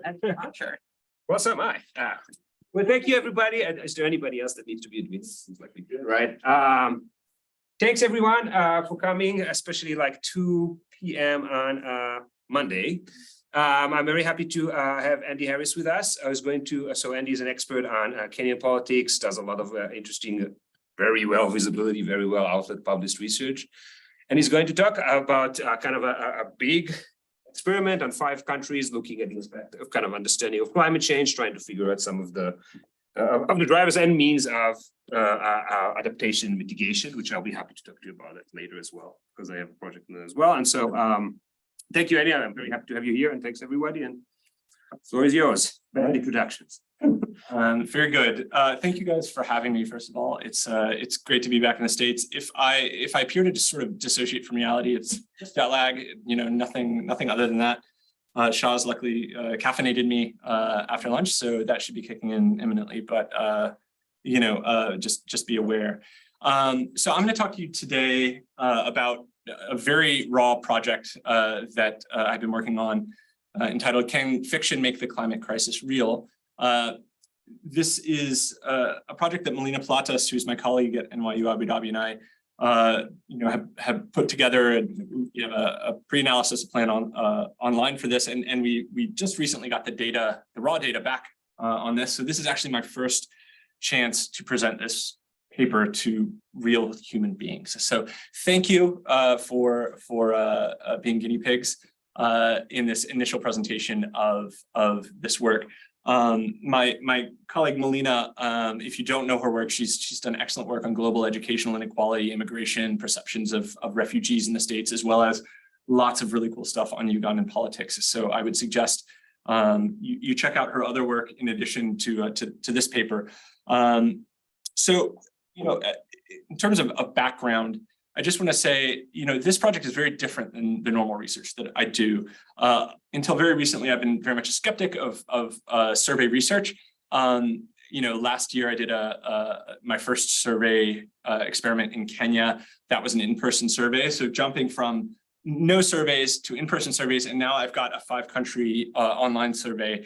I'm not sure. Well, so am I. Well, thank you, everybody. Is there anybody else that needs to be admitted? Seems like we do, right? Thanks, everyone, for coming, especially like 2 p.m. on Monday. I'm very happy to have Andy Harris with us. I was going to, so Andy is an expert on Kenyan politics, does a lot of interesting, very well visibility, very well outlet published research. And he's going to talk about kind of a big experiment on 5 countries, looking at the aspect of kind of understanding of climate change, trying to figure out some of the drivers and means of adaptation and mitigation, which I'll be happy to talk to you about it later as well, because I have a project in that as well. And so thank you, Eddie. I'm very happy to have you here, and thanks everybody. And the floor is yours. Bad introductions. Very good. Thank you guys for having me. First of all, it's great to be back in the States. If I appear to just sort of dissociate from reality, it's just jet lag. You know, nothing other than that. Shaw's luckily caffeinated me after lunch, so that should be kicking in imminently. But you know, just be aware. So I'm going to talk to you today about a very raw project that I've been working on, entitled "Can Fiction Make the Climate Crisis Real?" This is a project that Melina Platas, who's my colleague at NYU Abu Dhabi, and I, you know, have put together and you know, a pre-analysis plan on online for this, and we just recently got the data, the raw data back on this. So this is actually my first chance to present this paper to real human beings. So thank you for being guinea pigs in this initial presentation of this work. My colleague Melina, if you don't know her work, she's done excellent work on global educational inequality, immigration, perceptions of refugees in the States, as well as lots of really cool stuff on Ugandan politics. So I would suggest you check out her other work in addition to this paper. So, you know, in terms of background, I just want to say, you know, this project is very different than the normal research that I do. Until very recently, I've been very much a skeptic of survey research. You know, last year I did my first survey experiment in Kenya. That was an in-person survey. So jumping from no surveys to in-person surveys, and now I've got a 5-country online survey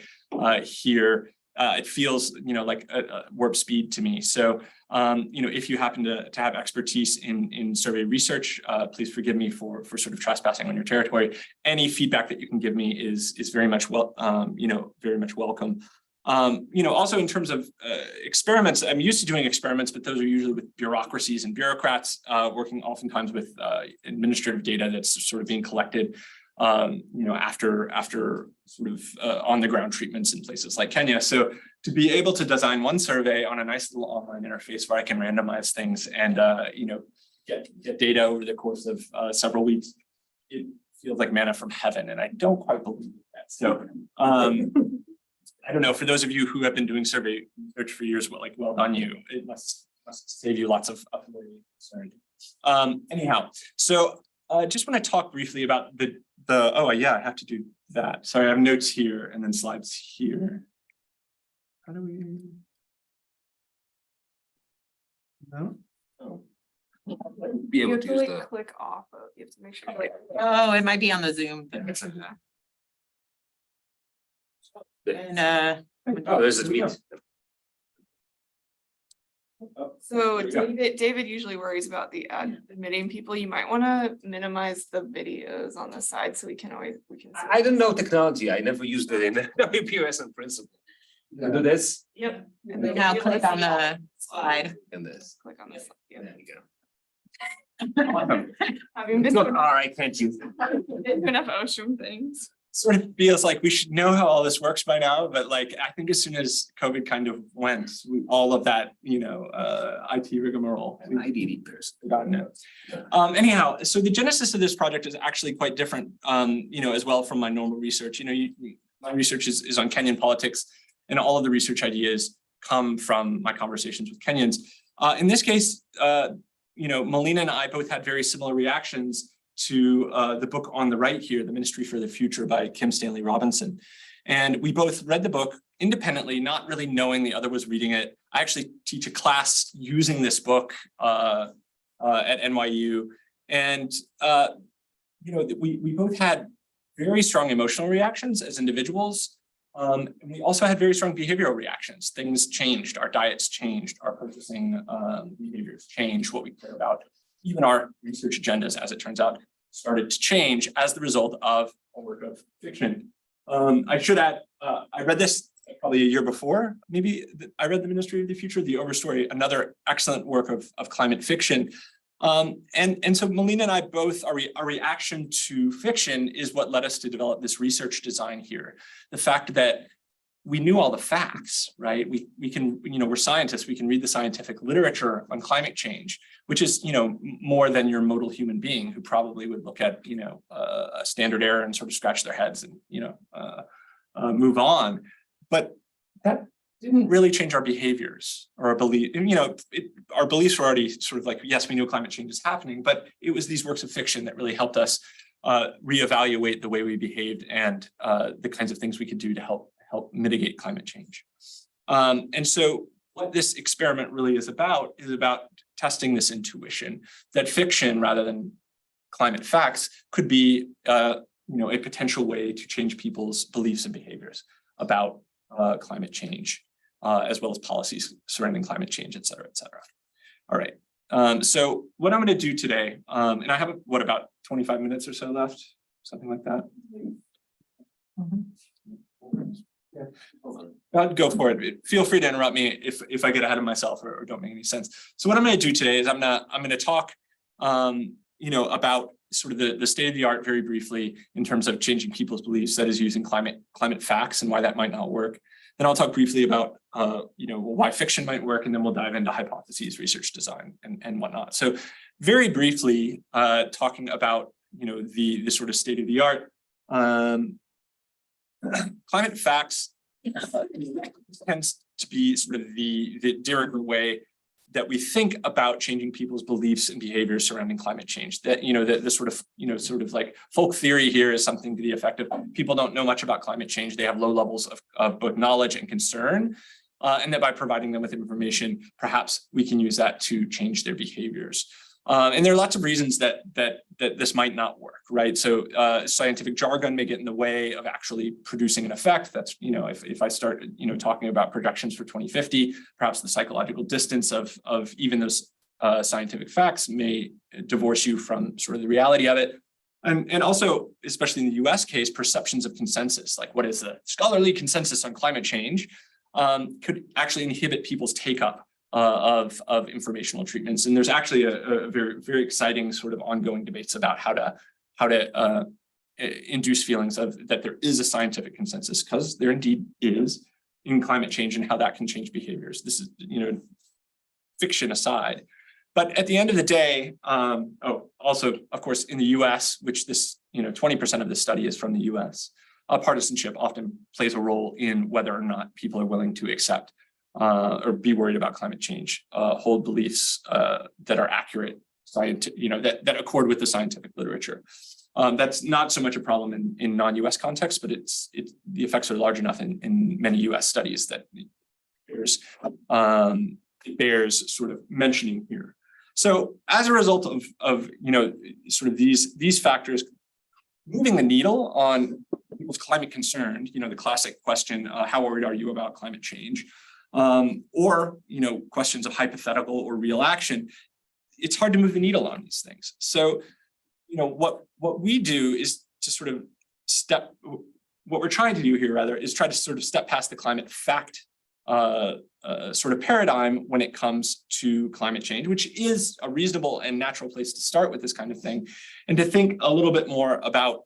here. It feels, you know, like a warp speed to me. So, you know, if you happen to have expertise in survey research, please forgive me for sort of trespassing on your territory. Any feedback that you can give me is very much you know, very much welcome. You know, also in terms of experiments, I'm used to doing experiments, but those are usually with bureaucracies and bureaucrats working oftentimes with administrative data that's sort of being collected. You know, after sort of on the ground treatments in places like Kenya. So to be able to design one survey on a nice little online interface where I can randomize things and, you know, get data over the course of several weeks, it feels like manna from heaven. And I don't quite believe that. So I don't know, for those of you who have been doing survey research for years, well done you. It must save you lots of concern. Anyhow, so just want to talk briefly about oh yeah, I have to do that. Sorry, I have notes here and then slides here. How do we? No. Oh. Be able You have to to use like the. click off of. You have to make sure. Like, Oh, it might be on the Zoom. And Oh, there's a meet. so There we go. David usually worries about the admitting people. You might want to minimize the videos on the side so we can see. I don't know technology. I never used it in WPS on principle. You do this Yep. And then now click on the slide. and this. Click on this. Yeah. There you go. Having It's been not all right, can't use it. enough ocean things. Sort of feels like we should know how all this works by now, but like I think as soon as COVID kind of went, all of that, you know, IT rigmarole. An IDD person. Forgotten it. Anyhow, so the genesis of this project is actually quite different, you know, as well from my normal research. You know, my research is on Kenyan politics, and all of the research ideas come from my conversations with Kenyans. In this case, you know, Melina and I both had very similar reactions to the book on the right here, The Ministry for the Future by Kim Stanley Robinson. And we both read the book independently, not really knowing the other was reading it. I actually teach a class using this book at NYU. And, you know, we both had very strong emotional reactions as individuals. We also had very strong behavioral reactions. Things changed, our diets changed, our purchasing behaviors changed, what we care about. Even our research agendas, as it turns out, started to change as the result of a work of fiction. I should add, I read this probably a year before, maybe I read The Ministry of the Future, The Overstory, another excellent work of climate fiction. And so Melina and I both, our reaction to fiction is what led us to develop this research design here. The fact that we knew all the facts, right? We can, we're scientists, we can read the scientific literature on climate change, which is, more than your modal human being who probably would look at, a standard error and sort of scratch their heads and, move on. But that didn't really change our behaviors or our belief. Our beliefs were already sort of like, yes, we know climate change is happening, but it was these works of fiction that really helped us reevaluate the way we behaved and the kinds of things we could do to help mitigate climate change. And so what this experiment really is about testing this intuition that fiction, rather than climate facts, could be a potential way to change people's beliefs and behaviors about climate change, as well as policies surrounding climate change, et cetera, et cetera. All right. So what I'm going to do today, and I have about 25 minutes or so left, something like that. Yeah. I'd go for it. Feel free to interrupt me if I get ahead of myself or don't make any sense. So what I'm going to do today is I'm going to talk, about sort of the state of the art very briefly in terms of changing people's beliefs, that is using climate facts and why that might not work. Then I'll talk briefly about, why fiction might work, and then we'll dive into hypotheses, research design, and whatnot. So very briefly, talking about, the sort of state of the art, climate facts tends to be sort of the de rigueur way that we think about changing people's beliefs and behaviors surrounding climate change. That, the sort of like folk theory here is something to the effect of people don't know much about climate change. They have low levels of both knowledge and concern. And that by providing them with information, perhaps we can use that to change their behaviors. And there are lots of reasons that this might not work, right? So scientific jargon may get in the way of actually producing an effect. That's, if I start, talking about projections for 2050, perhaps the psychological distance of even those scientific facts may divorce you from sort of the reality of it. And also, especially in the US case, perceptions of consensus, like what is the scholarly consensus on climate change, could actually inhibit people's take-up of informational treatments. And there's actually a very, very exciting sort of ongoing debates about how to induce feelings of that there is a scientific consensus, because there indeed is, in climate change and how that can change behaviors. This is, fiction aside. But at the end of the day, also, of course, in the US, which this, 20% of this study is from the US, partisanship often plays a role in whether or not people are willing to accept or be worried about climate change, hold beliefs that are accurate, that accord with the scientific literature. That's not so much a problem in non-US context, but the effects are large enough in many US studies that it bears sort of mentioning here. So as a result of sort of these factors moving the needle on people's climate concern, the classic question, how worried are you about climate change? Or questions of hypothetical or real action, it's hard to move the needle on these things. So, what we do is to sort of what we're trying to do here rather is try to sort of step past the climate fact sort of paradigm when it comes to climate change, which is a reasonable and natural place to start with this kind of thing, and to think a little bit more about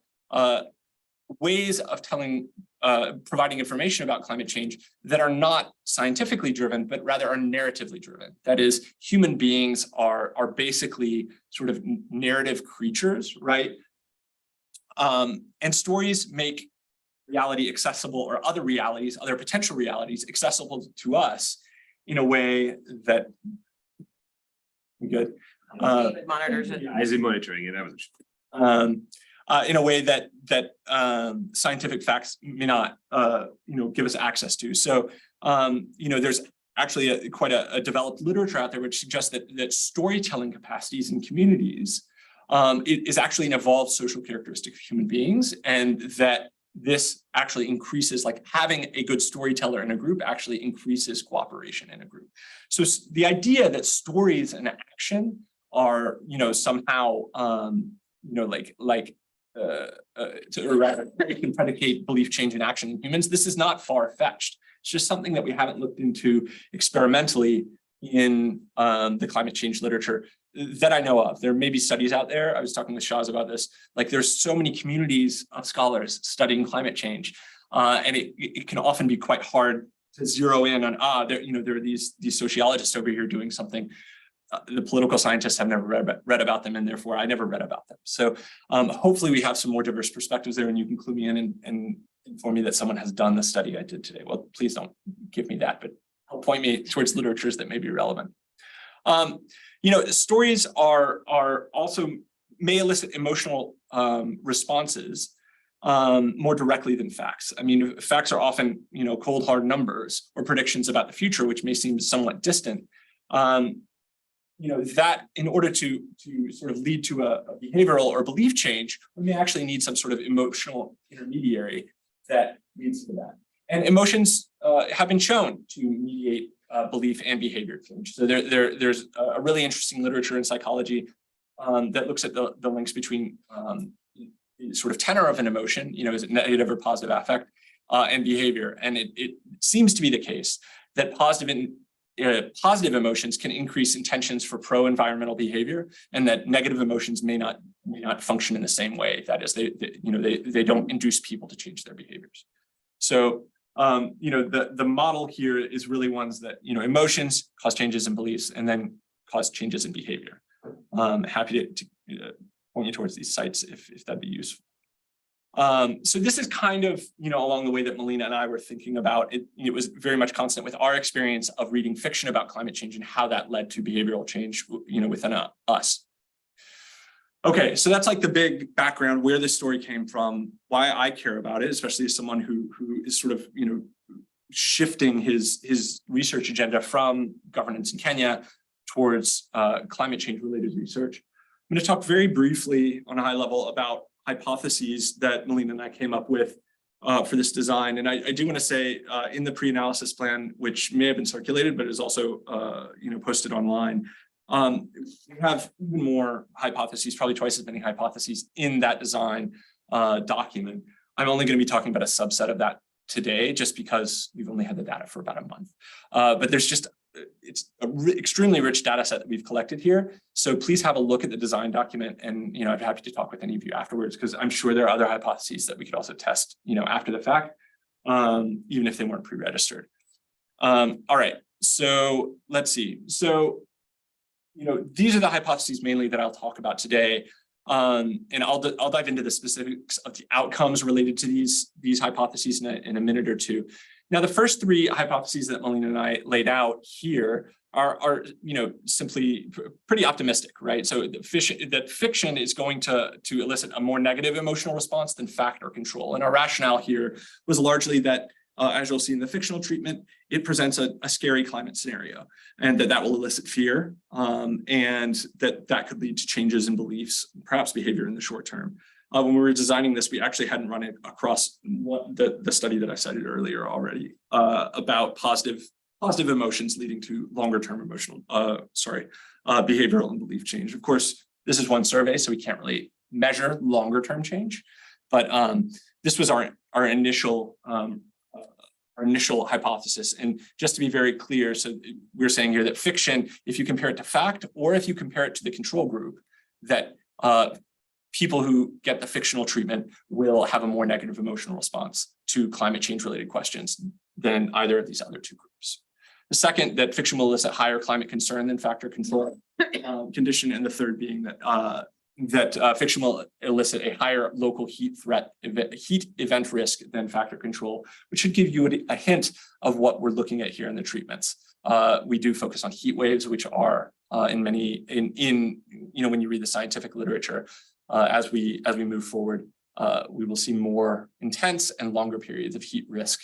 ways of providing information about climate change that are not scientifically driven, but rather are narratively driven. That is, human beings are basically sort of narrative creatures, right? And stories make reality accessible, or other realities, other potential realities accessible to us in a way that good. Monitors it. Yeah, is it monitoring it? That was in a way that scientific facts may not, give us access to. So, there's actually quite a developed literature out there which suggests that storytelling capacities in communities is actually an evolved social characteristic of human beings, and that this actually increases, like having a good storyteller in a group actually increases cooperation in a group. So the idea that stories and action are, somehow, it can predicate belief change in action in humans. This is not far-fetched. It's just something that we haven't looked into experimentally in the climate change literature that I know of. There may be studies out there. I was talking with Shaz about this. Like there's so many communities of scholars studying climate change, and it can often be quite hard to zero in on, there are these sociologists over here doing something. The political scientists have never read about them, and therefore I never read about them. So hopefully we have some more diverse perspectives there, and you can clue me in and inform me that someone has done the study I did today. Well, please don't give me that, but help point me towards literatures that may be relevant. Stories are also may elicit emotional responses more directly than facts. I mean, facts are often, cold, hard numbers or predictions about the future, which may seem somewhat distant. That in order to sort of lead to a behavioral or belief change, we may actually need some sort of emotional intermediary that leads to that. And emotions have been shown to mediate belief and behavior change. So there's a really interesting literature in psychology that looks at the links between sort of tenor of an emotion, is it negative or positive affect, and behavior. And it seems to be the case that positive emotions can increase intentions for pro-environmental behavior, and that negative emotions may not function in the same way. That is, they don't induce people to change their behaviors. So the model here is really ones that, emotions cause changes in beliefs and then cause changes in behavior. Happy to point you towards these sites if that'd be useful. So this is kind of, along the way that Melina and I were thinking about it. It was very much consonant with our experience of reading fiction about climate change and how that led to behavioral change, within us. Okay, so that's like the big background, where this story came from, why I care about it, especially as someone who is sort of, shifting his research agenda from governance in Kenya towards climate change related research. I'm going to talk very briefly on a high level about hypotheses that Melina and I came up with for this design. And I do want to say in the pre-analysis plan, which may have been circulated, but is also posted online, we have even more hypotheses, probably twice as many hypotheses in that design document. I'm only going to be talking about a subset of that today, just because we've only had the data for about a month. But there's just, it's an extremely rich data set that we've collected here. So please have a look at the design document, and I'm happy to talk with any of you afterwards, because I'm sure there are other hypotheses that we could also test, after the fact, even if they weren't pre-registered. All right, so let's see. So, these are the hypotheses mainly that I'll talk about today. And I'll dive into the specifics of the outcomes related to these hypotheses in a minute or two. Now, the first three hypotheses that Melina and I laid out here are simply pretty optimistic, right? So that fiction is going to elicit a more negative emotional response than fact or control. And our rationale here was largely that, as you'll see in the fictional treatment, it presents a scary climate scenario, and that will elicit fear, and that could lead to changes in beliefs, perhaps behavior in the short term. When we were designing this, we actually hadn't run it across the study that I cited earlier already about positive emotions leading to longer term behavioral and belief change. Of course, this is one survey, so we can't really measure longer term change, but this was our initial hypothesis. And just to be very clear, so we're saying here that fiction, if you compare it to fact, or if you compare it to the control group, that people who get the fictional treatment will have a more negative emotional response to climate change related questions than either of these other two groups. The second, that fiction will elicit higher climate concern than fact or control condition. And the third being that fiction will elicit a higher local heat event risk than factor control, which should give you a hint of what we're looking at here in the treatments. We do focus on heat waves, which are when you read the scientific literature, as we move forward, we will see more intense and longer periods of heat risk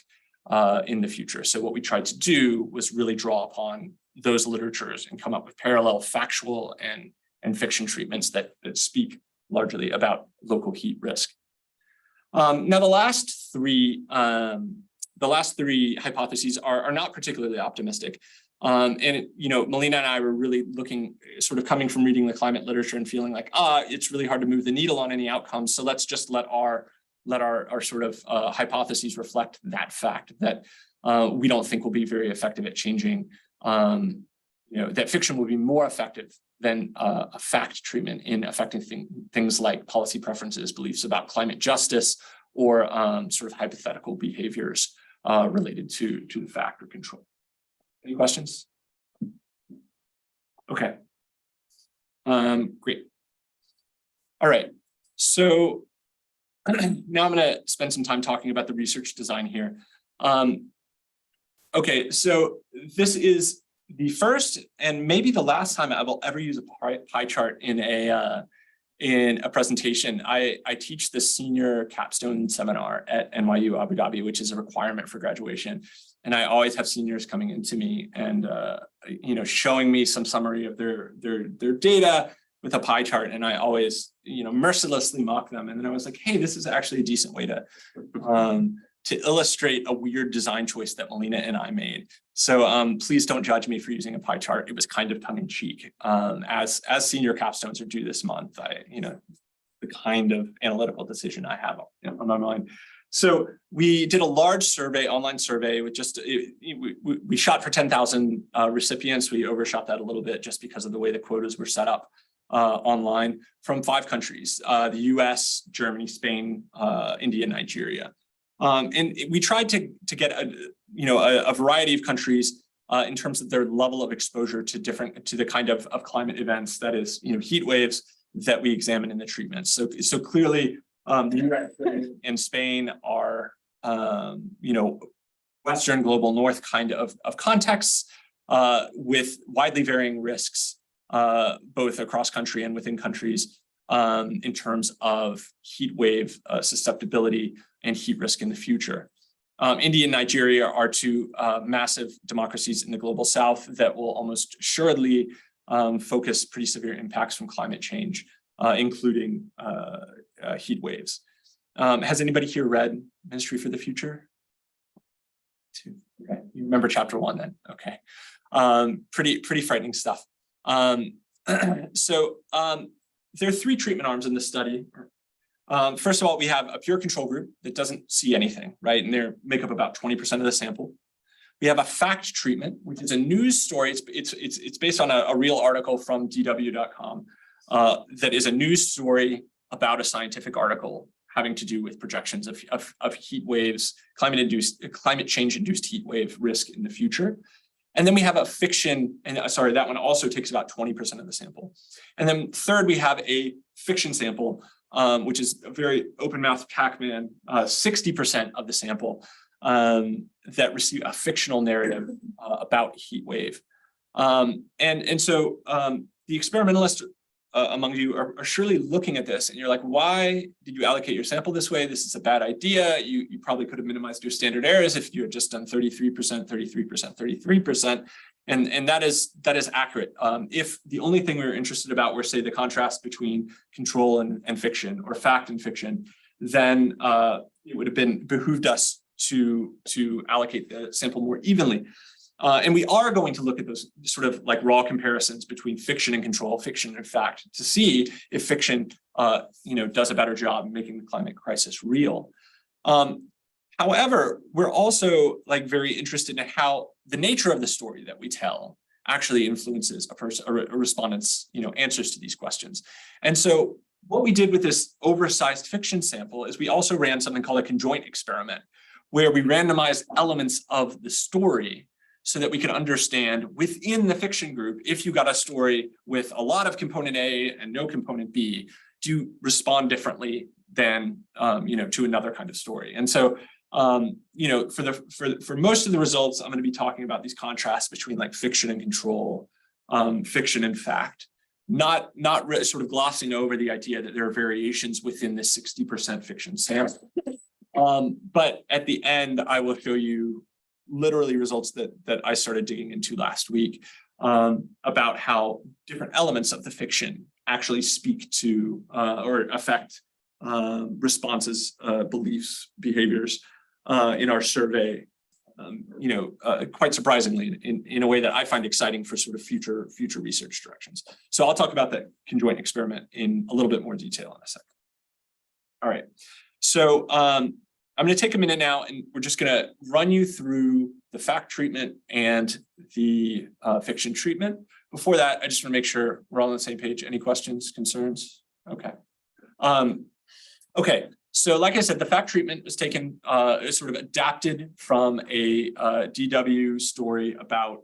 in the future. So what we tried to do was really draw upon those literatures and come up with parallel factual and fiction treatments that speak largely about local heat risk. Now, the last three hypotheses are not particularly optimistic. Melina and I were really looking, sort of coming from reading the climate literature and feeling like, it's really hard to move the needle on any outcomes. So let's just let our sort of hypotheses reflect that fact that we don't think will be very effective at changing, that fiction will be more effective than a fact treatment in affecting things like policy preferences, beliefs about climate justice, or sort of hypothetical behaviors related to the fact or control. Any questions? Okay. Great. All right. So now I'm going to spend some time talking about the research design here. Okay, so this is the first and maybe the last time I will ever use a pie chart in a presentation. I teach the senior capstone seminar at NYU Abu Dhabi, which is a requirement for graduation. And I always have seniors coming into me and showing me some summary of their data with a pie chart. And I always mercilessly mock them. And then I was like, hey, this is actually a decent way to illustrate a weird design choice that Melina and I made. So please don't judge me for using a pie chart. It was kind of tongue in cheek. As senior capstones are due this month, the kind of analytical decision I have on my mind. So we did a large survey, online survey with we shot for 10,000 recipients. We overshot that a little bit just because of the way the quotas were set up online from 5 countries, the US, Germany, Spain, India, Nigeria. And we tried to get a variety of countries in terms of their level of exposure to the kind of climate events, that is, heat waves that we examine in the treatments. So clearly, the US and Spain are, Western global North kind of contexts with widely varying risks, both across country and within countries, in terms of heat wave susceptibility and heat risk in the future. India and Nigeria are 2 massive democracies in the global South that will almost assuredly focus pretty severe impacts from climate change, including heat waves. Has anybody here read Ministry for the Future? 2. Okay. You remember chapter 1 then? Okay. Pretty frightening stuff. So there are 3 treatment arms in this study. First of all, we have a pure control group that doesn't see anything, right? And they make up about 20% of the sample. We have a fact treatment, which is a news story. It's based on a real article from dw.com that is a news story about a scientific article having to do with projections of heat waves, climate change induced heat wave risk in the future. And then we have a fiction, and sorry, that one also takes about 20% of the sample. And then third, we have a fiction sample, which is a very open-mouthed Pac-Man, 60% of the sample that receive a fictional narrative about heat wave. And so the experimentalists among you are surely looking at this and you're like, why did you allocate your sample this way? This is a bad idea. You probably could have minimized your standard errors if you had just done 33%, 33%, 33%. And that is accurate. If the only thing we were interested about were, say, the contrast between control and fiction, or fact and fiction, then it would have been behooved us to allocate the sample more evenly. And we are going to look at those sort of like raw comparisons between fiction and control, fiction and fact, to see if fiction, does a better job in making the climate crisis real. However, we're also very interested in how the nature of the story that we tell actually influences a respondent's, answers to these questions. And so what we did with this oversized fiction sample is we also ran something called a conjoint experiment, where we randomized elements of the story so that we can understand within the fiction group, if you got a story with a lot of component A and no component B, do you respond differently than, to another kind of story? And so, for most of the results, I'm going to be talking about these contrasts between like fiction and control, fiction and fact, not sort of glossing over the idea that there are variations within the 60% fiction sample. But at the end, I will show you literally results that I started digging into last week about how different elements of the fiction actually speak to or affect responses, beliefs, behaviors in our survey. Quite surprisingly, in a way that I find exciting for sort of future research directions. So I'll talk about the conjoint experiment in a little bit more detail in a second. All right, so I'm going to take a minute now, and we're just going to run you through the fact treatment and the fiction treatment. Before that, I just want to make sure we're all on the same page. Any questions, concerns? Okay. Okay. So like I said, the fact treatment was taken, sort of adapted from a DW story about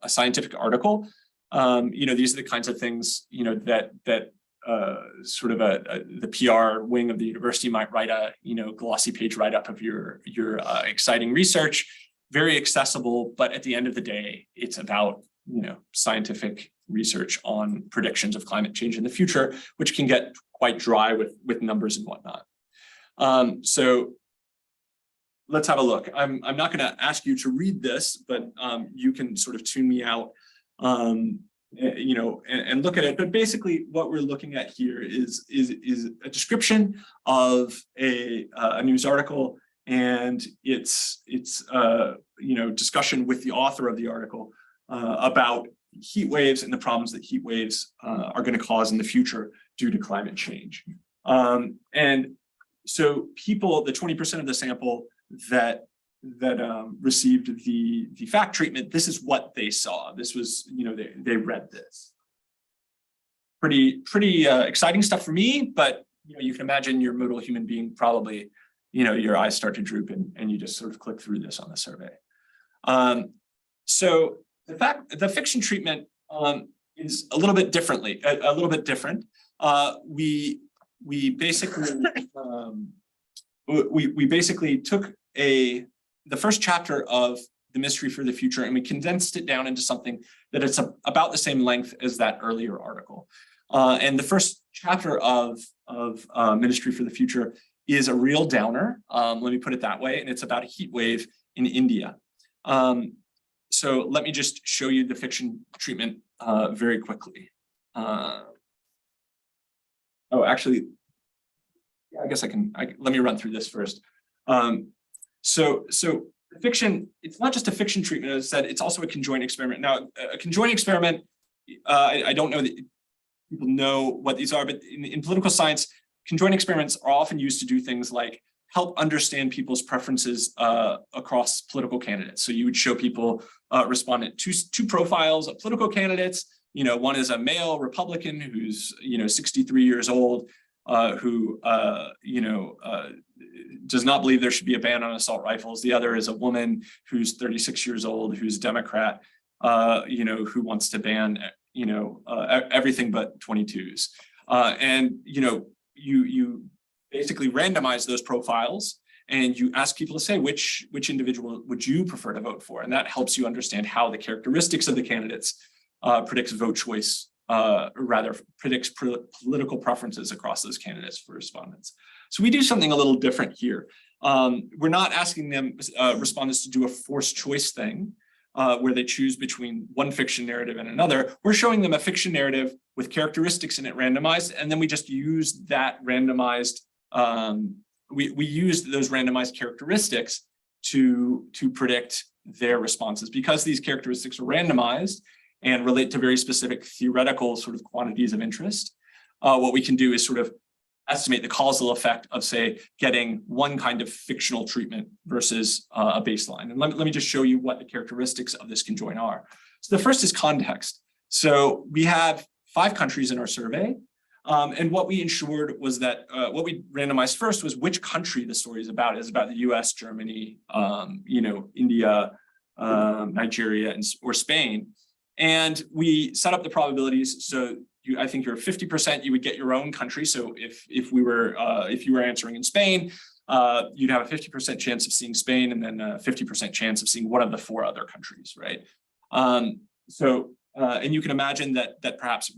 a scientific article. These are the kinds of things, that sort of the PR wing of the university might write a, glossy page write-up of your exciting research, very accessible, but at the end of the day, it's about, scientific research on predictions of climate change in the future, which can get quite dry with numbers and whatnot. So let's have a look. I'm not going to ask you to read this, but you can sort of tune me out, and look at it. But basically, what we're looking at here is a description of a news article, and it's discussion with the author of the article about heat waves and the problems that heat waves are going to cause in the future due to climate change. And so people, the 20% of the sample that received the fact treatment, this is what they saw. This was, they read this. Pretty exciting stuff for me, but you can imagine your modal human being probably, your eyes start to droop and you just sort of click through this on the survey. So the fiction treatment is a little bit different. We basically took the first chapter of The Mystery for the Future, and we condensed it down into something that it's about the same length as that earlier article. And the first chapter of Ministry for the Future is a real downer, let me put it that way, and it's about a heat wave in India. So let me just show you the fiction treatment very quickly. Actually, I guess let me run through this first. So fiction, it's not just a fiction treatment, as I said, it's also a conjoint experiment. Now, a conjoint experiment, I don't know that people know what these are, but in political science, conjoint experiments are often used to do things like help understand people's preferences across political candidates. So you would show people respondent two profiles of political candidates. One is a male Republican who's 63 years old, who does not believe there should be a ban on assault rifles. The other is a woman who's 36 years old, who's a Democrat, who wants to ban everything but 22s. And you basically randomize those profiles, and you ask people to say which individual would you prefer to vote for, and that helps you understand how the characteristics of the candidates predicts vote choice, predicts political preferences across those candidates for respondents. So we do something a little different here. We're not asking them respondents to do a forced choice thing where they choose between one fiction narrative and another. We're showing them a fiction narrative with characteristics in it randomized, and then we just use that randomized. We used those randomized characteristics to predict their responses. Because these characteristics are randomized and relate to very specific theoretical sort of quantities of interest, what we can do is sort of estimate the causal effect of, say, getting one kind of fictional treatment versus a baseline. And let me just show you what the characteristics of this conjoint are. So the first is context. So we have 5 countries in our survey. And what we ensured was that what we randomized first was which country the story is about. It's about the US, Germany, India, Nigeria, or Spain. And we set up the probabilities. So I think you're 50%, you would get your own country. So if you were answering in Spain, you'd have a 50% chance of seeing Spain, and then a 50% chance of seeing one of the 4 other countries, right? And you can imagine that perhaps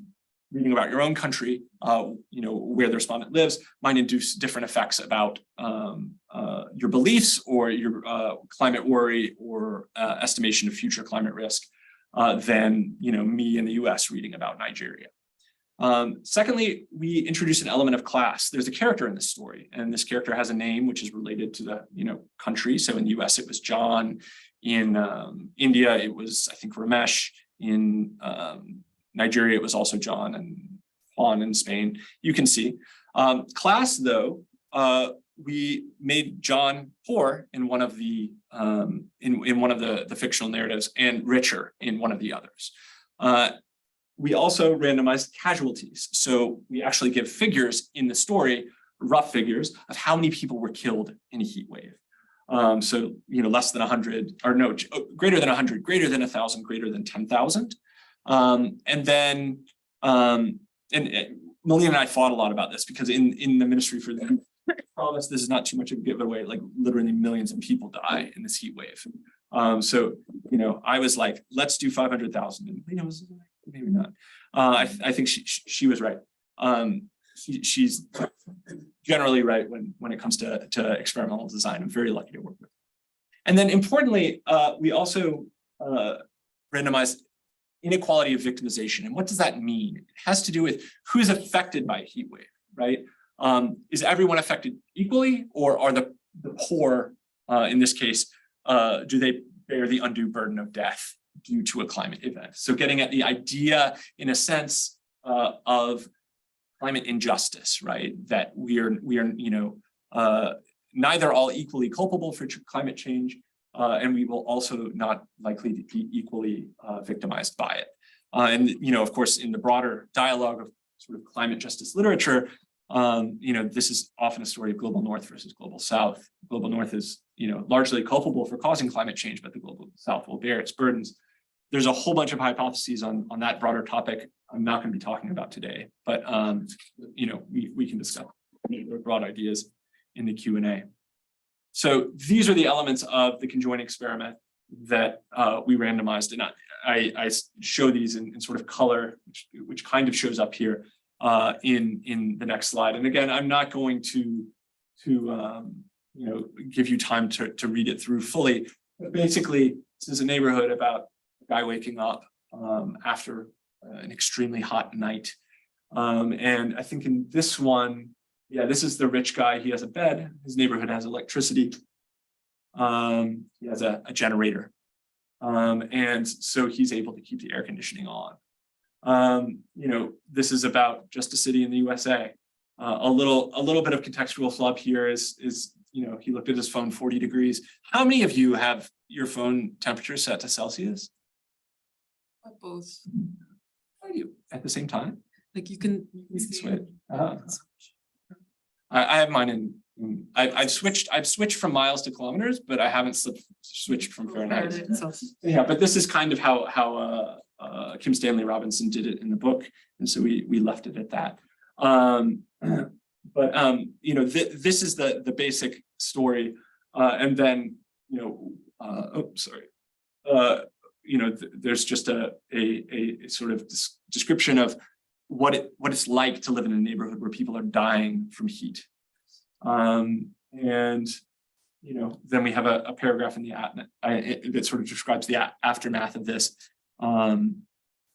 reading about your own country, where the respondent lives, might induce different effects about your beliefs or your climate worry or estimation of future climate risk than me in the US reading about Nigeria. Secondly, we introduce an element of class. There's a character in this story, and this character has a name which is related to the country. So in the US, it was John. In India, it was, I think, Ramesh. In Nigeria, it was also John, and Juan in Spain. You can see. Class, though, we made John poor in one of the in one of the fictional narratives and richer in one of the others. We also randomized casualties. So we actually give figures in the story, rough figures of how many people were killed in a heat wave. So, less than 100, or no, greater than 100, greater than 1,000, greater than 10,000. And then, Melina and I fought a lot about this because in the ministry for the promise, this is not too much of a giveaway, like literally millions of people die in this heat wave. So, I was like, let's do 500,000. And Melina was like, maybe not. I think she was right. She's generally right when it comes to experimental design. I'm very lucky to work with. And then importantly, we also randomized inequality of victimization. And what does that mean? It has to do with who's affected by a heat wave, right? Is everyone affected equally, or are the poor, in this case, do they bear the undue burden of death due to a climate event? So getting at the idea, in a sense, of climate injustice, right? That we are neither all equally culpable for climate change, and we will also not likely to be equally victimized by it. And of course, in the broader dialogue of sort of climate justice literature, this is often a story of global north versus global south. Global north is largely culpable for causing climate change, but the global south will bear its burdens. There's a whole bunch of hypotheses on that broader topic I'm not going to be talking about today, but we can discuss broad ideas in the Q&A. So these are the elements of the conjoined experiment that we randomized, and I show these in sort of color, which kind of shows up here in the next slide. And again, I'm not going to give you time to read it through fully. But basically, this is a neighborhood about a guy waking up after an extremely hot night. And I think in this one, this is the rich guy. He has a bed. His neighborhood has electricity. He has a generator. And so he's able to keep the air conditioning on. This is about just a city in the USA. A little bit of contextual flub here is he looked at his phone, 40 degrees. How many of you have your phone temperature set to Celsius? Both. Are you at the same time? Like you can switch. I have mine in I've switched from miles to kilometers, but I haven't switched from Fahrenheit. Yeah, but this is kind of how Kim Stanley Robinson did it in the book, and so we left it at that. This is the basic story, and then there's just a sort of description of what it's like to live in a neighborhood where people are dying from heat. Then we have a paragraph in that sort of describes the aftermath of this,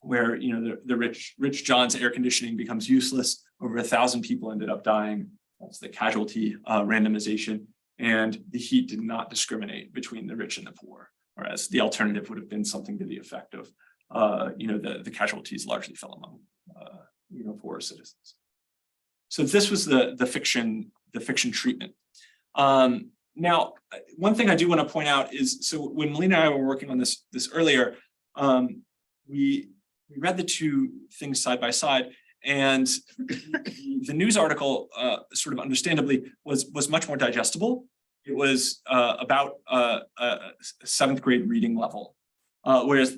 where the rich John's air conditioning becomes useless. Over 1,000 people ended up dying. That's the casualty randomization, and the heat did not discriminate between the rich and the poor, whereas the alternative would have been something to the effect of the casualties largely fell among poorer citizens. So this was the fiction treatment. Now, one thing I do want to point out is, so when Melina and I were working on this earlier, we read the two things side by side, and the news article, sort of understandably, was much more digestible. It was about a 7th grade reading level, whereas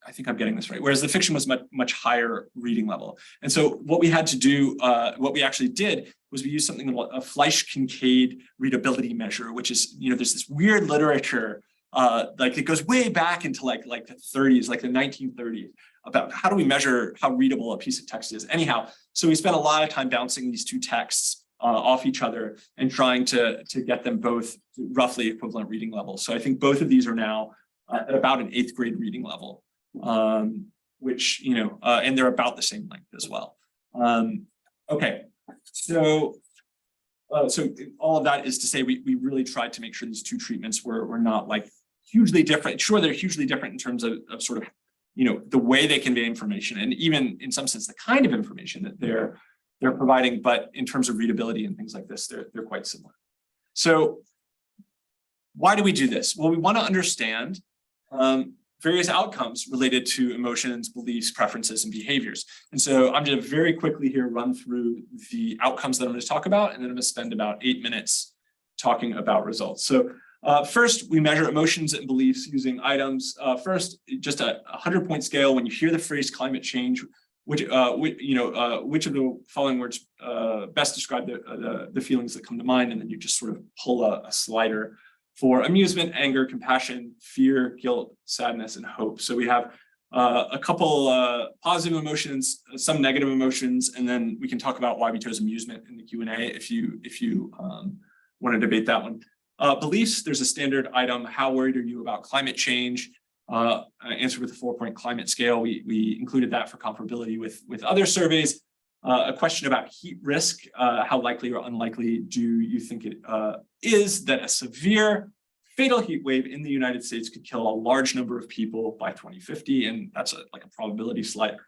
I think I'm getting this right. Whereas the fiction was much higher reading level. And so what we had to do, what we actually did, was we used something called a Fleisch-Kincaid readability measure, which is, there's this weird literature, like it goes way back into like the 30s, like the 1930s, about how do we measure how readable a piece of text is. Anyhow, so we spent a lot of time bouncing these two texts off each other and trying to get them both roughly equivalent reading levels. So I think both of these are now at about an 8th grade reading level. which, and they're about the same length as well. Okay, so all of that is to say we really tried to make sure these two treatments were not like hugely different. Sure, they're hugely different in terms of sort of, the way they convey information, and even in some sense the kind of information that they're providing, but in terms of readability and things like this, they're quite similar. So why do we do this? Well, we want to understand various outcomes related to emotions, beliefs, preferences, and behaviors. And so I'm going to very quickly here run through the outcomes that I'm going to talk about, and then I'm going to spend about 8 minutes talking about results. So first, we measure emotions and beliefs using items. First, just a 100-point scale. When you hear the phrase climate change, which of the following words best describe the feelings that come to mind, and then you just sort of pull a slider for amusement, anger, compassion, fear, guilt, sadness, and hope. So we have a couple positive emotions, some negative emotions, and then we can talk about why we chose amusement in the Q&A if you want to debate that one. Beliefs, there's a standard item. How worried are you about climate change? Answered with a 4-point climate scale. We included that for comparability with other surveys. A question about heat risk. How likely or unlikely do you think it is that a severe fatal heat wave in the United States could kill a large number of people by 2050? And that's like a probability slider.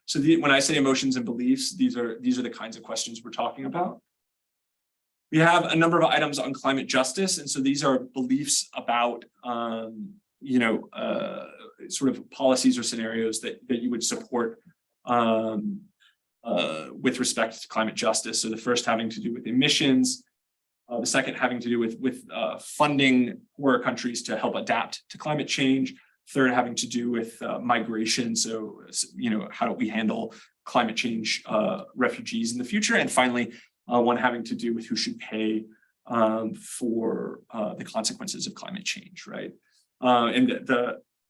So when I say emotions and beliefs, these are the kinds of questions we're talking about. We have a number of items on climate justice. And so these are beliefs about, sort of policies or scenarios that you would support with respect to climate justice. So the first having to do with emissions, the second having to do with funding poorer countries to help adapt to climate change, third having to do with migration. So, how do we handle climate change refugees in the future? And finally, one having to do with who should pay for the consequences of climate change, right? And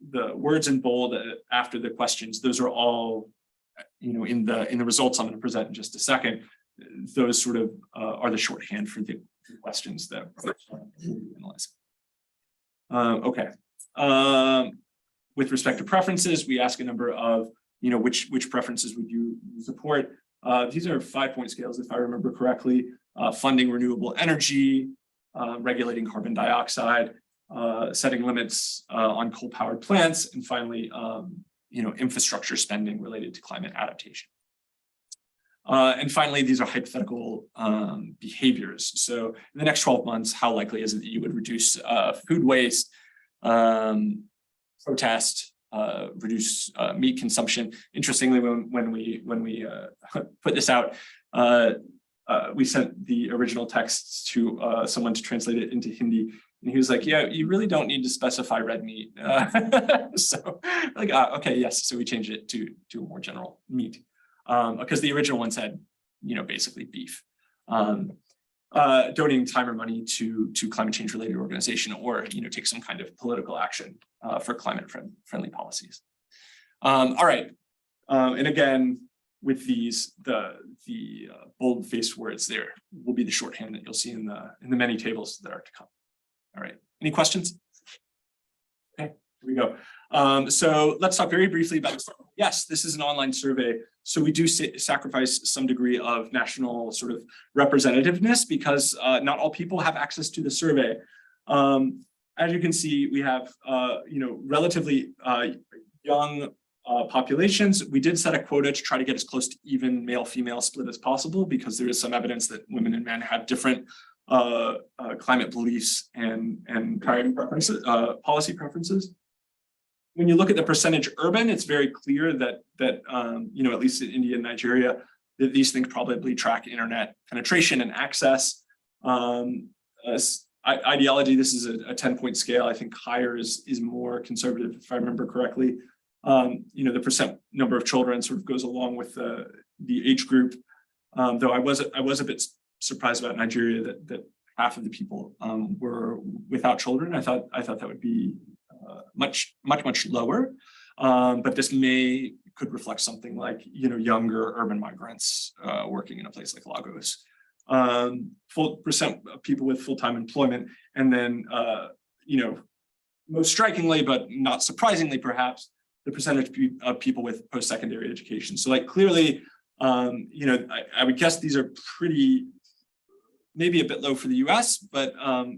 the words in bold after the questions, those are all, in the results I'm going to present in just a second. Those sort of are the shorthand for the questions that we're analyzing. Okay. With respect to preferences, we ask a number of, which preferences would you support? These are 5-point scales, if I remember correctly. Funding renewable energy, regulating carbon dioxide, setting limits on coal-powered plants, and finally, infrastructure spending related to climate adaptation. And finally, these are hypothetical behaviors. So in the next 12 months, how likely is it that you would reduce food waste, protest, reduce meat consumption? Interestingly, when we put this out, we sent the original texts to someone to translate it into Hindi. And he was like, yeah, you really don't need to specify red meat. So like, okay, yes. So we changed it to a more general meat because the original one said, basically beef. Donating time or money to climate change related organization, or, take some kind of political action for climate friendly policies. All right. And again, with these, the bold faced words there will be the shorthand that you'll see in the many tables that are to come. All right, any questions? Okay, here we go. So let's talk very briefly about, yes, this is an online survey. So we do sacrifice some degree of national sort of representativeness because not all people have access to the survey. As you can see, we have, relatively young populations. We did set a quota to try to get as close to even male-female split as possible because there is some evidence that women and men have different climate beliefs and preferences, policy preferences. When you look at the percentage urban, it's very clear that at least in India and Nigeria, that these things probably track internet penetration and access. Ideology, this is a 10-point scale. I think higher is more conservative, if I remember correctly. The percent number of children sort of goes along with the age group. Though I was a bit surprised about Nigeria that half of the people were without children. I thought that would be much lower, but this could reflect something like younger urban migrants working in a place like Lagos. Full percent of people with full-time employment, and then most strikingly, but not surprisingly perhaps, the percentage of people with post-secondary education. So like clearly, you know, I would guess these are pretty, maybe a bit low for the US, but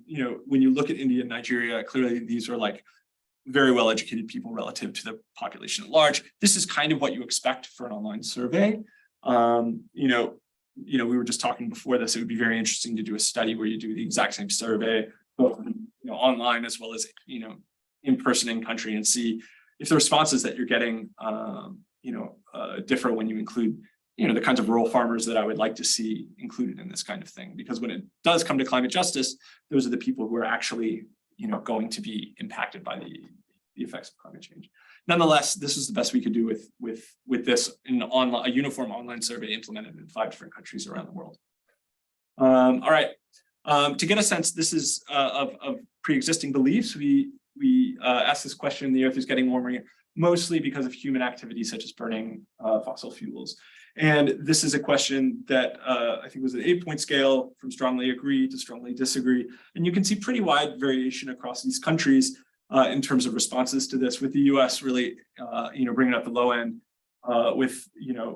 you know, when you look at India and Nigeria, clearly these are like very well-educated people relative to the population at large. This is kind of what you expect for an online survey. You know, we were just talking before this, it would be very interesting to do a study where you do the exact same survey, both online as well as, in person in country, and see if the responses that you're getting, differ when you include, the kinds of rural farmers that I would like to see included in this kind of thing. Because when it does come to climate justice, those are the people who are actually, going to be impacted by the effects of climate change. Nonetheless, this is the best we could do with this in a uniform online survey implemented in 5 different countries around the world. All right, to get a sense, this is of pre-existing beliefs. We asked this question: the Earth is getting warmer, mostly because of human activities such as burning fossil fuels. And this is a question that I think was an 8-point scale from strongly agree to strongly disagree. And you can see pretty wide variation across these countries in terms of responses to this, with the US really, bringing up the low end with,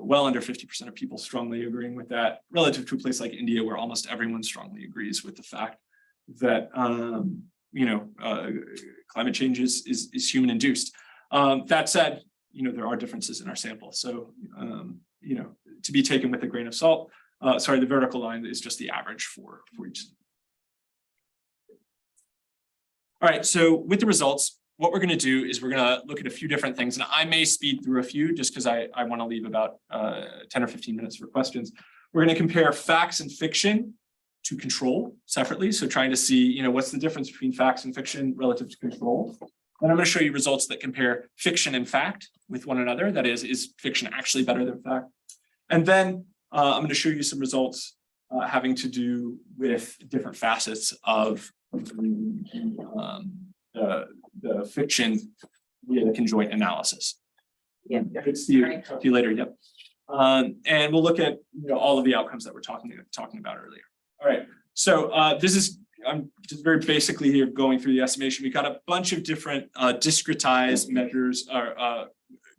well under 50% of people strongly agreeing with that, relative to a place like India, where almost everyone strongly agrees with the fact that, climate change is human induced. That said, there are differences in our sample. So, to be taken with a grain of salt. Sorry, the vertical line is just the average for each. All right, so with the results, what we're going to do is we're going to look at a few different things, and I may speed through a few just because I want to leave about 10 or 15 minutes for questions. We're going to compare facts and fiction to control separately. So trying to see, what's the difference between facts and fiction relative to control. Then I'm going to show you results that compare fiction and fact with one another. That is fiction actually better than fact? And then I'm going to show you some results having to do with different facets of the fiction via the conjoint analysis. Yeah. Good to see you. Talk to you later. Yep. And we'll look at all of the outcomes that we're talking about earlier. All right. So I'm just very basically here going through the estimation. We got a bunch of different discretized measures or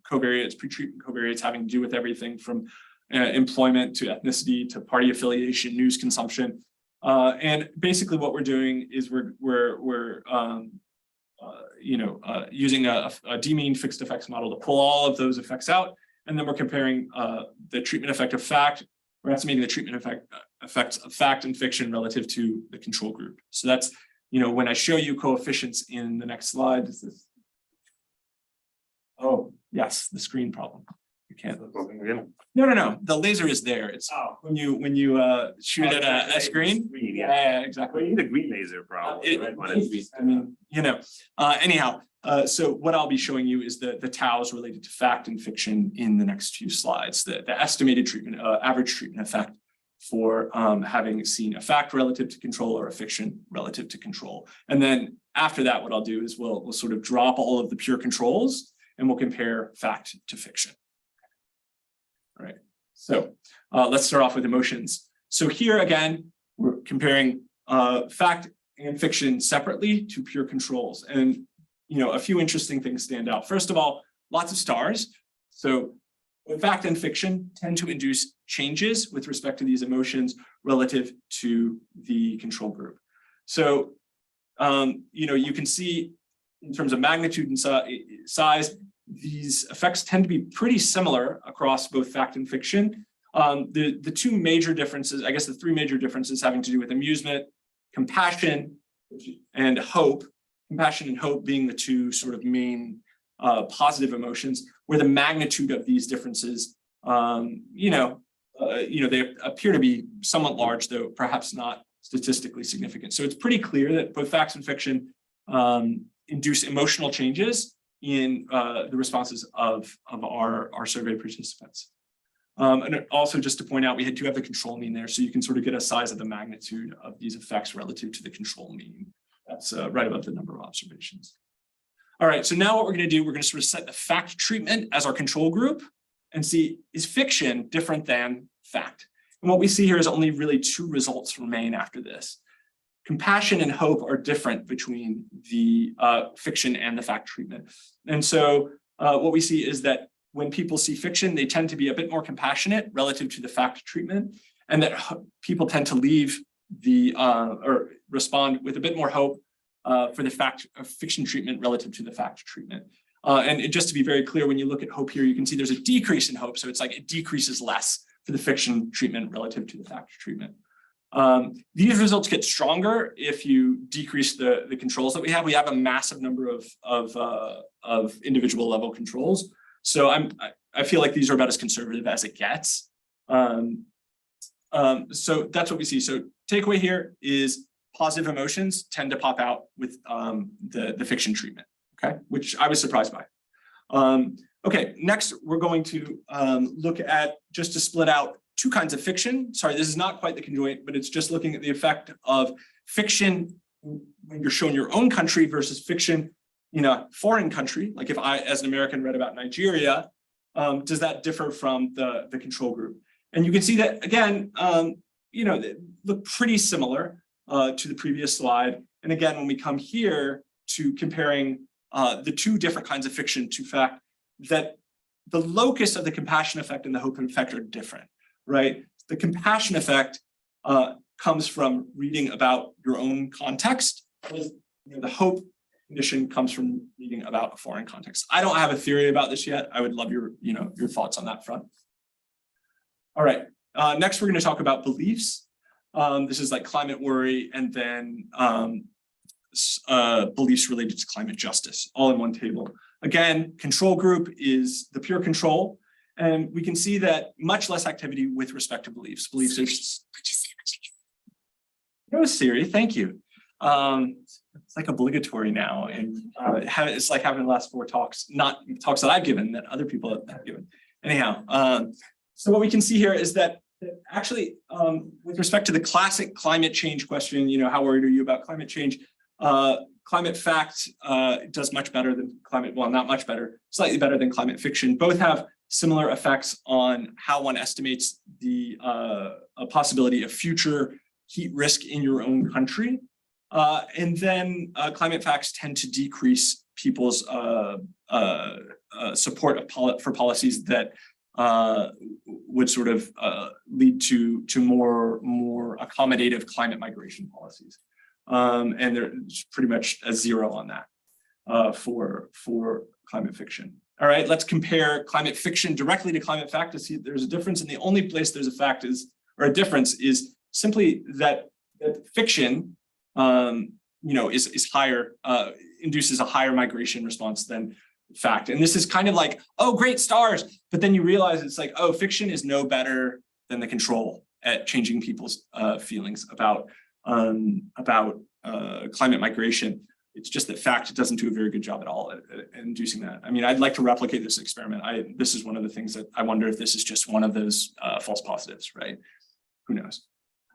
covariates, pre-treatment covariates, having to do with everything from employment to ethnicity to party affiliation, news consumption. And basically what we're doing is we're using a d-mean fixed effects model to pull all of those effects out. And then we're comparing the treatment effect of fact. We're estimating the treatment effects of fact and fiction relative to the control group. So that's, when I show you coefficients in the next slide, is this? Oh, yes, the screen problem. You can't. No. The laser is there. It's when you shoot at a screen. Yeah, exactly. We need a green laser, probably. Anyhow, so what I'll be showing you is the taus related to fact and fiction in the next few slides. The estimated treatment, average treatment effect for having seen a fact relative to control or a fiction relative to control. And then after that, what I'll do is we'll sort of drop all of the pure controls and we'll compare fact to fiction. All right, so let's start off with emotions. So here again, we're comparing fact and fiction separately to pure controls. And a few interesting things stand out. First of all, lots of stars. So fact and fiction tend to induce changes with respect to these emotions relative to the control group. So, you can see in terms of magnitude and size, these effects tend to be pretty similar across both fact and fiction. The two major differences, I guess the three major differences, having to do with amusement, compassion, and hope. Compassion and hope being the two sort of main positive emotions, where the magnitude of these differences, they appear to be somewhat large, though perhaps not statistically significant. So it's pretty clear that both facts and fiction induce emotional changes in the responses of our survey participants. And also just to point out, we do have the control mean there, so you can sort of get a size of the magnitude of these effects relative to the control mean. That's right above the number of observations. All right, so now what we're going to do, we're going to sort of set the fact treatment as our control group and see, is fiction different than fact? And what we see here is only really 2 results remain after this. Compassion and hope are different between the fiction and the fact treatment. And so what we see is that when people see fiction, they tend to be a bit more compassionate relative to the fact treatment, and that people tend to leave the or respond with a bit more hope for the fiction treatment relative to the fact treatment. And just to be very clear, when you look at hope here, you can see there's a decrease in hope. So it's like it decreases less for the fiction treatment relative to the fact treatment. These results get stronger if you decrease the controls that we have. We have a massive number of individual level controls. So I feel like these are about as conservative as it gets. So that's what we see. So takeaway here is positive emotions tend to pop out with the fiction treatment, okay, which I was surprised by. Okay, next we're going to look at, just to split out, two kinds of fiction. Sorry, this is not quite the conjoint, but it's just looking at the effect of fiction when you're shown your own country versus fiction in a foreign country. Like if I, as an American, read about Nigeria, does that differ from the control group? And you can see that, again, they look pretty similar to the previous slide. And again, when we come here to comparing the two different kinds of fiction to fact, that the locus of the compassion effect and the hope effect are different, right? The compassion effect comes from reading about your own context. The hope condition comes from reading about a foreign context. I don't have a theory about this yet. I would love your thoughts on that front. All right, next we're going to talk about beliefs. This is like climate worry, and then beliefs related to climate justice, all in one table. Again, control group is the pure control, and we can see that much less activity with respect to beliefs. Beliefs are just... No, Siri, thank you. It's like obligatory now, and it's like having the last 4 talks, not talks that I've given, that other people have given. Anyhow, so what we can see here is that actually, with respect to the classic climate change question, how worried are you about climate change? Climate fact does much better than climate, well, not much better, slightly better than climate fiction. Both have similar effects on how one estimates the possibility of future heat risk in your own country. And then climate facts tend to decrease people's support for policies that would sort of lead to more accommodative climate migration policies. And there's pretty much a 0 on that for climate fiction. All right, let's compare climate fiction directly to climate fact to see if there's a difference. And the only place there's a fact is, or a difference, is simply that fiction is higher, induces a higher migration response than fact. And this is kind of like, oh, great stars. But then you realize it's like, oh, fiction is no better than the control at changing people's feelings about climate migration. It's just that fact doesn't do a very good job at all at inducing that. I mean, I'd like to replicate this experiment. This is one of the things that I wonder if this is just one of those false positives, right? Who knows?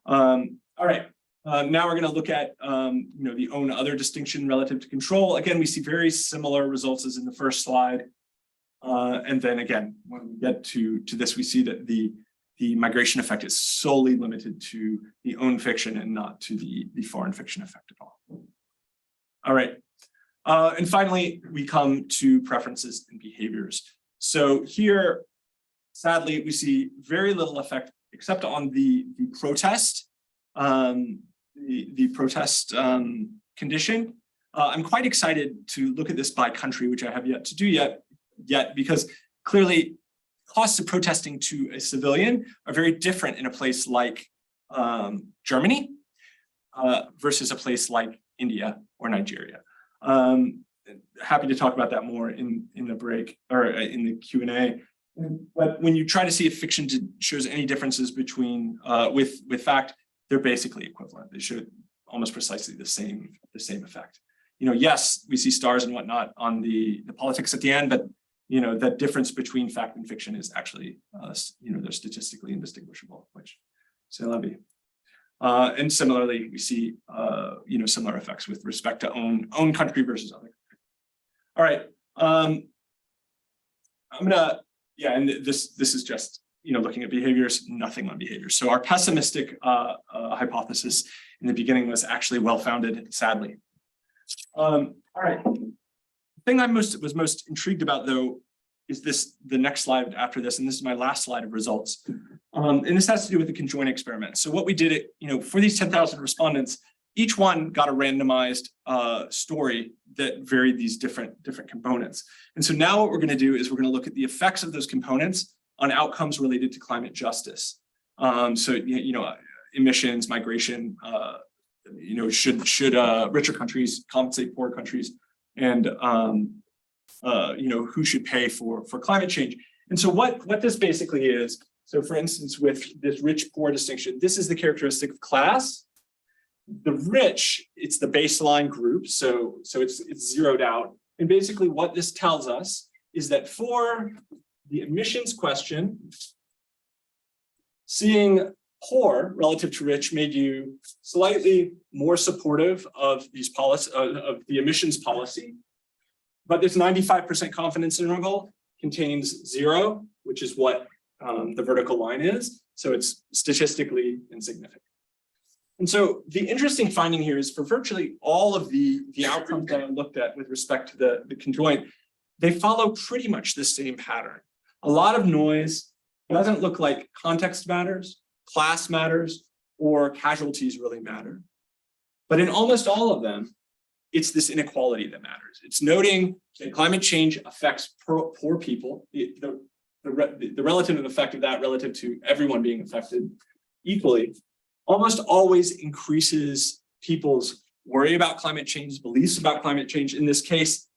All right. Now we're going to look at the own other distinction relative to control. Again, we see very similar results as in the first slide. And then again, when we get to this, we see that the migration effect is solely limited to the own fiction and not to the foreign fiction effect at all. All right. And finally, we come to preferences and behaviors. So here, sadly, we see very little effect except on the protest. The protest condition. I'm quite excited to look at this by country, which I have yet to do yet, because clearly costs of protesting to a civilian are very different in a place like Germany versus a place like India or Nigeria. Happy to talk about that more in the break or in the Q&A. But when you try to see if fiction shows any differences between with fact, they're basically equivalent. They show almost precisely the same effect. Yes, we see stars and whatnot on the politics at the end, but that difference between fact and fiction is actually they're statistically indistinguishable, which c'est la vie. And similarly, we see similar effects with respect to own country versus other country. All right. And this is just looking at behaviors, nothing on behaviors. So our pessimistic hypothesis in the beginning was actually well-founded, sadly. All right. thing I was most intrigued about though is the next slide after this, and this is my last slide of results. And this has to do with the conjoint experiment. So what we did, for these 10,000 respondents, each one got a randomized story that varied these different components. And so now what we're going to do is we're going to look at the effects of those components on outcomes related to climate justice. So emissions, migration, should richer countries compensate poorer countries, and who should pay for climate change. And so what this basically is, so for instance, with this rich poor distinction, this is the characteristic of class. The rich, it's the baseline group, so it's zeroed out. And basically what this tells us is that for the emissions question, seeing poor relative to rich made you slightly more supportive of these policy of the emissions policy. But this 95% confidence interval contains 0, which is what the vertical line is. So it's statistically insignificant. And so the interesting finding here is for virtually all of the outcomes that I looked at with respect to the conjoint, they follow pretty much the same pattern. A lot of noise. It doesn't look like context matters, class matters, or casualties really matter. But in almost all of them, it's this inequality that matters. It's noting that climate change affects poor people, the relative effect of that relative to everyone being affected equally, almost always increases people's worry about climate change, beliefs about climate change, in this case,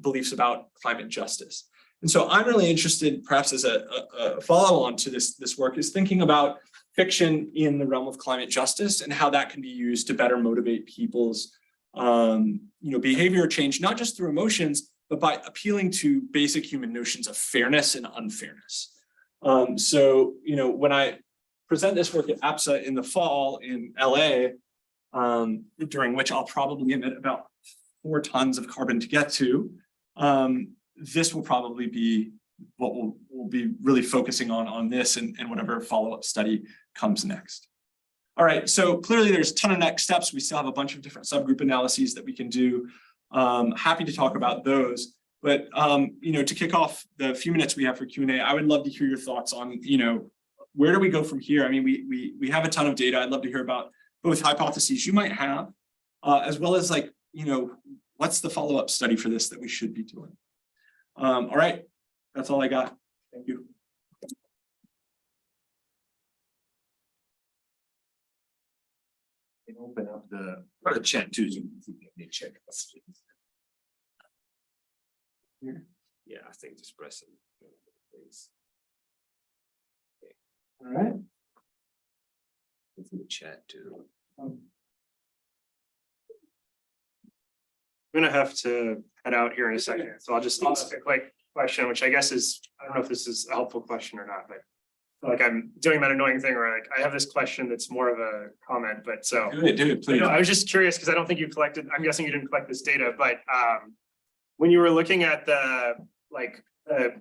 beliefs about climate justice. And so I'm really interested, perhaps as a follow-on to this work, is thinking about fiction in the realm of climate justice and how that can be used to better motivate people's behavior change, not just through emotions, but by appealing to basic human notions of fairness and unfairness. So when I present this work at APSA in the fall in LA, during which I'll probably emit about 4 tons of carbon to get to, this will probably be what we'll be really focusing on this and whatever follow-up study comes next. All right, so clearly there's a ton of next steps. We still have a bunch of different subgroup analyses that we can do. Happy to talk about those. But to kick off the few minutes we have for Q&A, I would love to hear your thoughts on, where do we go from here? I mean, we have a ton of data. I'd love to hear about both hypotheses you might have, as well as what's the follow-up study for this that we should be doing. All right, that's all I got. Thank you. Open up the chat too. Check questions. Yeah, I think just press it. Please. Okay. All right. It's in the chat too. I'm gonna have to head out here in a second, so I'll just ask a quick question, which I guess is, I don't know if this is a helpful question or not, but I'm doing that annoying thing where I have this question that's more of a comment, but so. Do it, please. I was just curious because I don't think you collected, I'm guessing you didn't collect this data, but when you were looking at the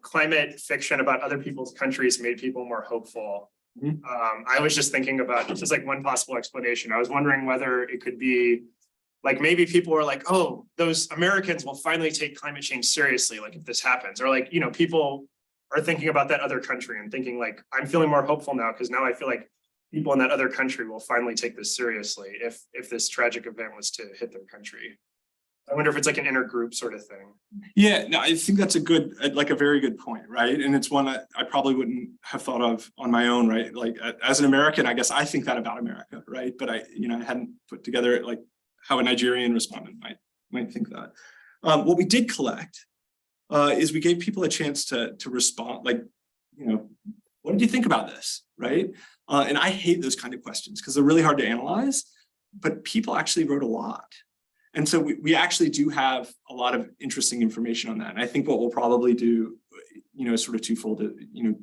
climate fiction about other people's countries made people more hopeful. I was just thinking about just one possible explanation. I was wondering whether it could be maybe people were like, oh, those Americans will finally take climate change seriously, if this happens, or people are thinking about that other country and thinking I'm feeling more hopeful now because now I feel like people in that other country will finally take this seriously if this tragic event was to hit their country. I wonder if it's an intergroup sort of thing. Yeah, no, I think that's a very good point, right? And it's one that I probably wouldn't have thought of on my own, right? As an American, I guess I think that about America, right? But I hadn't put together how a Nigerian respondent might think that. What we did collect is we gave people a chance to respond, what did you think about this, right? And I hate those kind of questions because they're really hard to analyze, but people actually wrote a lot. And so we actually do have a lot of interesting information on that. And I think what we'll probably do, is sort of twofold, to,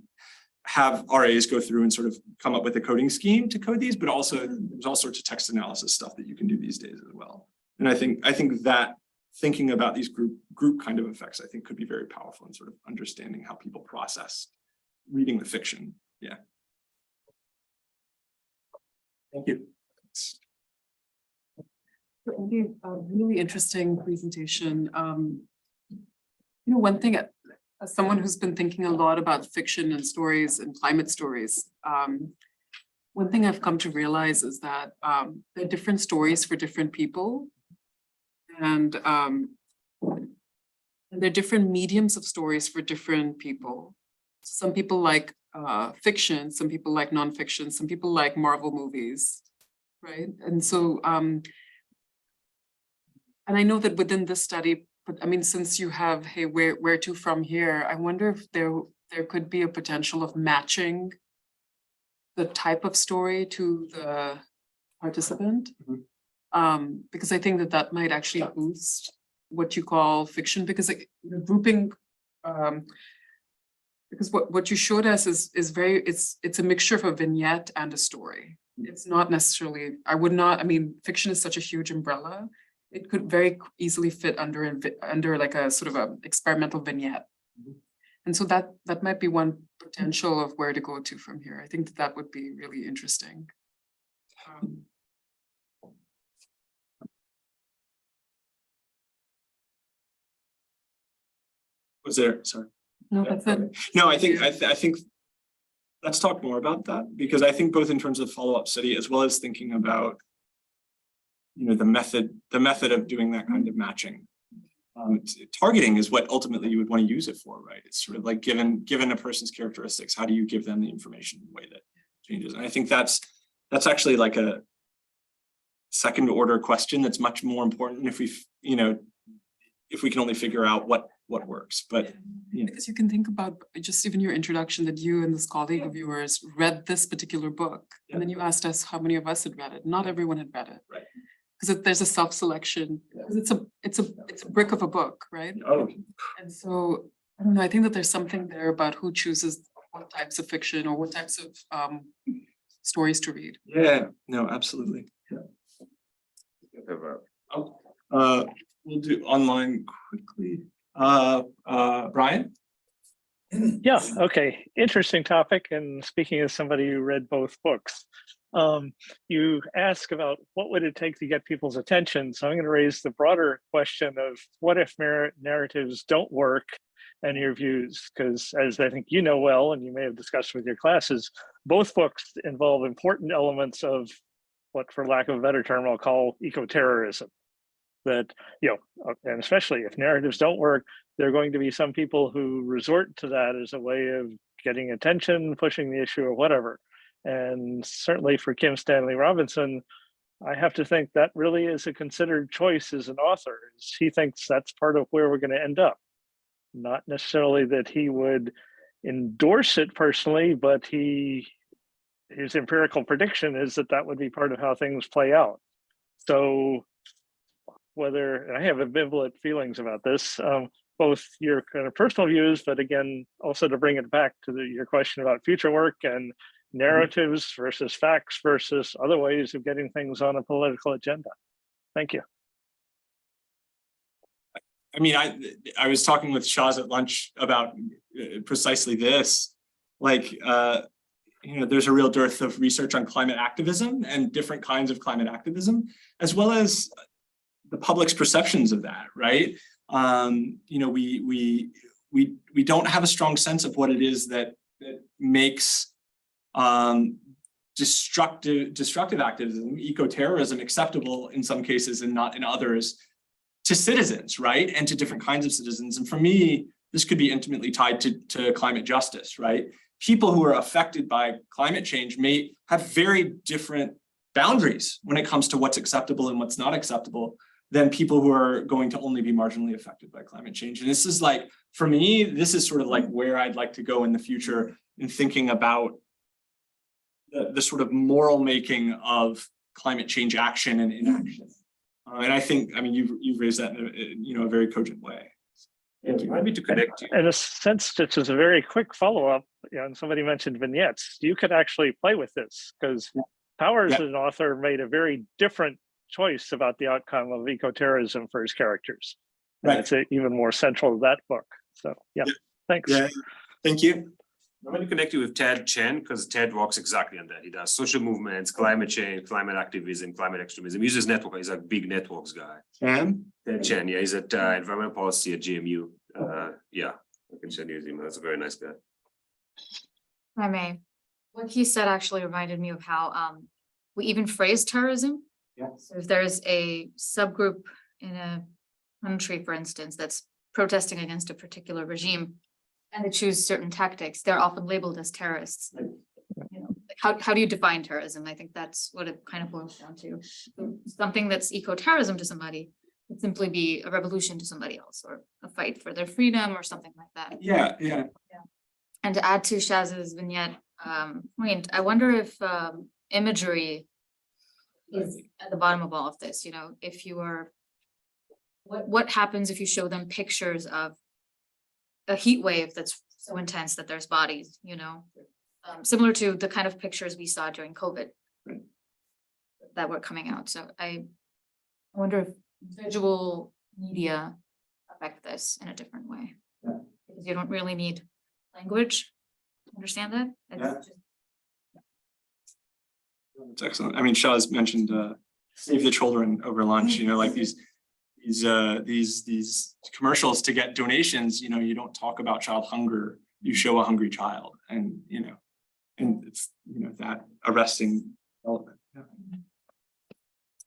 have RAs go through and sort of come up with a coding scheme to code these, but also there's all sorts of text analysis stuff that you can do these days as well. And I think that thinking about these group kind of effects, I think could be very powerful in sort of understanding how people process reading the fiction. Yeah. Thank you. Really interesting presentation. You know, one thing, as someone who's been thinking a lot about fiction and stories and climate stories, one thing I've come to realize is that there are different stories for different people. And there are different mediums of stories for different people. Some people like fiction, some people like nonfiction, some people like Marvel movies, right? And so, and I know that within this study, but I mean, since you have, hey, where to from here, I wonder if there could be a potential of matching the type of story to the participant. Because I think that might actually boost what you call fiction, because like, grouping, because what you showed us is very, it's a mixture of a vignette and a story. It's not necessarily, I mean, fiction is such a huge umbrella. It could very easily fit under like a sort of a experimental vignette. And so that might be one potential of where to go to from here. I think that would be really interesting. Was there, sorry. No, that's it. No, I think let's talk more about that, because I think both in terms of follow-up study as well as thinking about, you know, the method of doing that kind of matching. Targeting is what ultimately you would want to use it for, right? It's sort of like given a person's characteristics, how do you give them the information in a way that changes? And I think that's actually like a second order question that's much more important if we, you know, if we can only figure out what works. But yeah. Because you can think about just even your introduction that you and this colleague of yours read this particular book, and then you asked us how many of us had read it. Not everyone had read it. Right. Because there's a self-selection. It's a brick of a book, right? Oh. And so I don't know. I think that there's something there about who chooses what types of fiction or what types of stories to read. Yeah. No, absolutely. Yeah. We'll do online quickly. Brian? Yeah, okay. Interesting topic. And speaking as somebody who read both books, you ask about what would it take to get people's attention. So I'm going to raise the broader question of what if narratives don't work and your views, because as I think you know well, and you may have discussed with your classes, both books involve important elements of what, for lack of a better term, I'll call eco-terrorism. That, you know, and especially if narratives don't work, there are going to be some people who resort to that as a way of getting attention, pushing the issue or whatever. And certainly for Kim Stanley Robinson, I have to think that really is a considered choice as an author. He thinks that's part of where we're going to end up. Not necessarily that he would endorse it personally, but his empirical prediction is that would be part of how things play out. So whether, and I have ambivalent feelings about this, both your kind of personal views, but again, also to bring it back to your question about future work and narratives versus facts versus other ways of getting things on a political agenda. Thank you. I mean, I was talking with Shaz at lunch about precisely this, like, you know, there's a real dearth of research on climate activism and different kinds of climate activism, as well as the public's perceptions of that, right? You know, we don't have a strong sense of what it is that makes destructive activism, eco-terrorism, acceptable in some cases and not in others to citizens, right? And to different kinds of citizens. And for me, this could be intimately tied to climate justice, right? People who are affected by climate change may have very different boundaries when it comes to what's acceptable and what's not acceptable than people who are going to only be marginally affected by climate change. And this is like, for me, this is sort of like where I'd like to go in the future in thinking about the sort of moral making of climate change action and inaction. And I think, I mean, you've raised that in a very cogent way. Thank you. Happy to connect you. In a sense, this is a very quick follow-up. You know, and somebody mentioned vignettes. You could actually play with this because Powers, as an author, made a very different choice about the outcome of eco-terrorism for his characters. And Right. it's even more central to that book. So yeah. Thanks. Yeah, thank you. I'm going to connect you with Ted Chen because Ted works exactly on that. He does social movements, climate change, climate activism, climate extremism. He uses network. He's a big networks guy. Chen? Ted Chen, yeah, he's at environmental policy at GMU. Yeah, I can send you his email. That's a very nice guy. If I may, what he said actually reminded me of how we even phrase terrorism. Yeah. So if there's a subgroup in a country, for instance, that's protesting against a particular regime and they choose certain tactics, they're often labeled as terrorists. You know, like how do you define terrorism? I think that's what it kind of boils down to. Something that's eco-terrorism to somebody would simply be a revolution to somebody else or a fight for their freedom or something like that. Yeah. And to add to Shaz's vignette point, I wonder if imagery is at the bottom of all of this, you know, if you are, what happens if you show them pictures of a heat wave that's so intense that there's bodies, you know, similar to the kind of pictures we saw during COVID that were coming out. So I wonder if visual media affect this in a different way. Yeah. Because you don't really need language to understand that. It's Yeah. just- It's excellent. I mean, Shah's mentioned save the children over lunch, you know, like these commercials to get donations, you know, you don't talk about child hunger, you show a hungry child and, you know, and it's, you know, that arresting element. Yeah.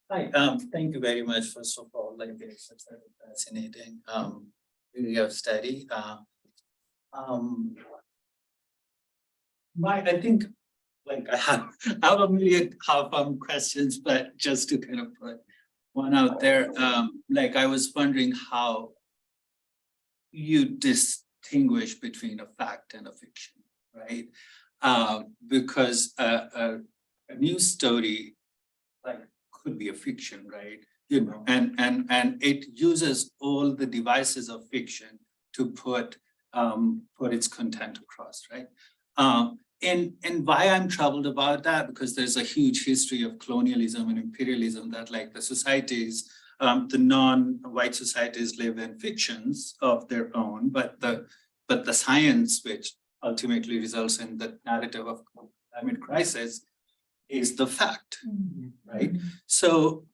Hi, thank you very much. First of all, like it's such a fascinating area of study. I think like I have a million half-formed questions, but just to kind of put one out there, like I was wondering how you distinguish between a fact and a fiction, right? Because a news story like could be a fiction, right? You know, and it uses all the devices of fiction to put its content across, right? And why I'm troubled about that, because there's a huge history of colonialism and imperialism that like the societies, the non-white societies live in fictions of their own, but the science which ultimately results in the narrative of climate crisis is the fact, right? So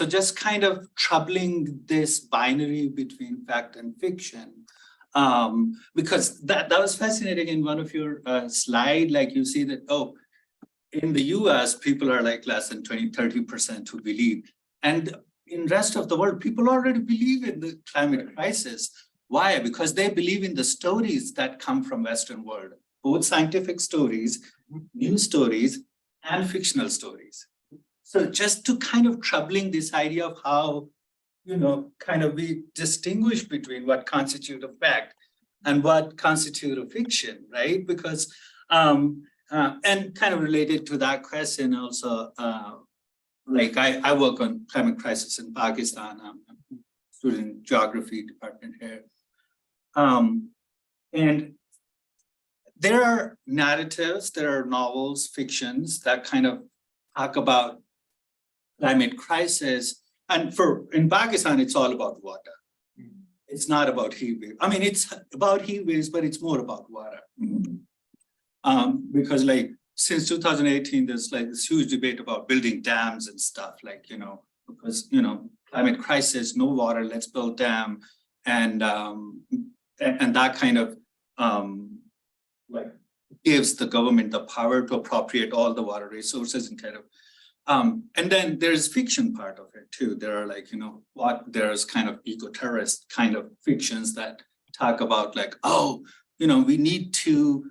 just kind of troubling this binary between fact and fiction. Because that was fascinating in one of your slide, like you see that, oh, in the US, people are like less than 20-30% who believe. And in rest of the world, people already believe in the climate crisis. Why? Because they believe in the stories that come from Western world, both scientific stories, news stories, and fictional stories. So just to kind of troubling this idea of how, you know, kind of we distinguish between what constitute a fact and what constitute a fiction, right? Because, and kind of related to that question also, like I work on climate crisis in Pakistan. I'm a student in geography department here. And there are narratives, there are novels, fictions that kind of talk about climate crisis. And in Pakistan, it's all about water. It's not about heat waves. I mean, it's about heat waves, but it's more about water. Because like since 2018, there's like this huge debate about building dams and stuff, like, you know, because, you know, climate crisis, no water, let's build dam. And that kind of like gives the government the power to appropriate all the water resources and kind of, and then there's fiction part of it too. There are like, you know, there's kind of eco-terrorist kind of fictions that talk about like, oh, you know, we need to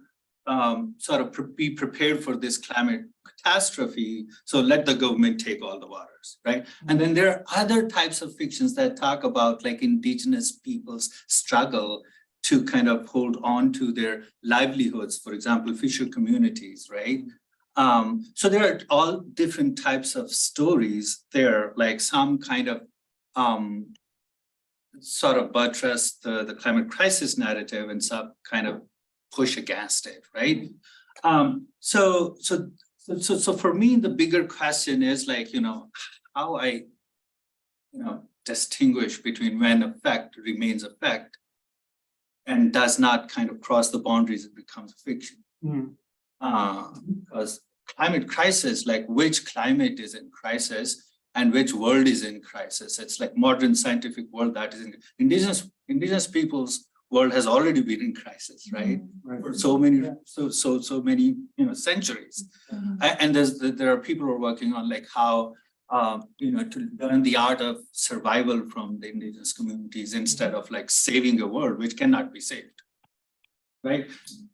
sort of be prepared for this climate catastrophe. So let the government take all the waters, right? And then there are other types of fictions that talk about like indigenous people's struggle to kind of hold on to their livelihoods, for example, fisher communities, right? So there are all different types of stories there, like some kind of sort of buttress the climate crisis narrative and some kind of push against it, right? So for me, the bigger question is like, you know, how I, you know, distinguish between when a fact remains a fact and does not kind of cross the boundaries, it becomes fiction. Because climate crisis, like which climate is in crisis, and which world is in crisis. It's like modern scientific world that is in indigenous people's world has already been in crisis, right? For so many centuries. And there are people who are working on like how to learn the art of survival from the indigenous communities instead of like saving a world which cannot be saved. Right.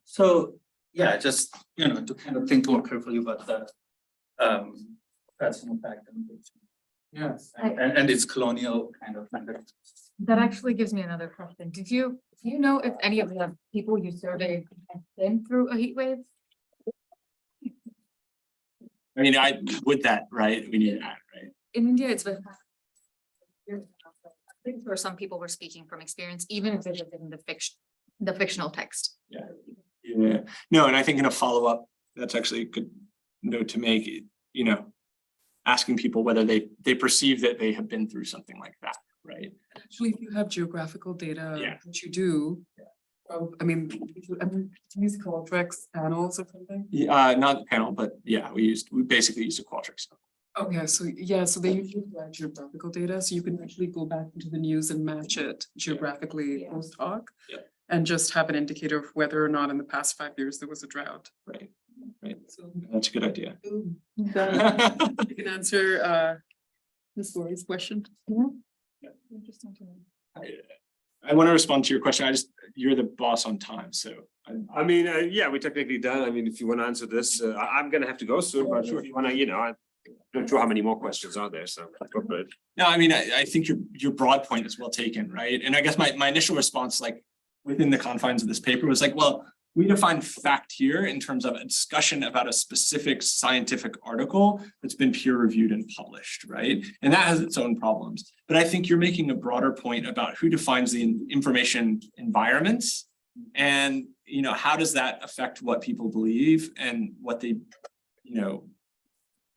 So yeah, just to kind of think more carefully about that. That's an impact. Yes, and it's colonial kind of thing. That actually gives me another question. Do you know if any of the people you surveyed have been through a heat wave? I mean, with that, right? We need that, right? In India, it's been. I think for some people were speaking from experience, even if it was in the fictional text. Yeah. No, and I think in a follow-up, that's actually a good note to make, asking people whether they perceive that they have been through something like that, right? Actually, if you have geographical data, Yeah. which you do, I mean, use Qualtrics panels or something. Not the panel, but yeah, we basically used a Qualtrics. Okay, so they usually provide geographical data, so you can actually go back into the news and match it geographically post hoc. Yeah. And just have an indicator of whether or not in the past 5 years there was a drought. Right. So That's a good idea. you can answer Ms. Lori's question. Interesting to know. I want to respond to your question. You're the boss on time, so. I mean, yeah, we're technically done. I mean, if you want to answer this, I'm gonna have to go soon, but sure, if you wanna, I'm not sure how many more questions are there, so go for it. No, I mean, I think your broad point is well taken, right? And I guess my initial response, like within the confines of this paper, was like, well, we define fact here in terms of a discussion about a specific scientific article that's been peer reviewed and published, right? And that has its own problems. But I think you're making a broader point about who defines the information environments and, how does that affect what people believe and what they,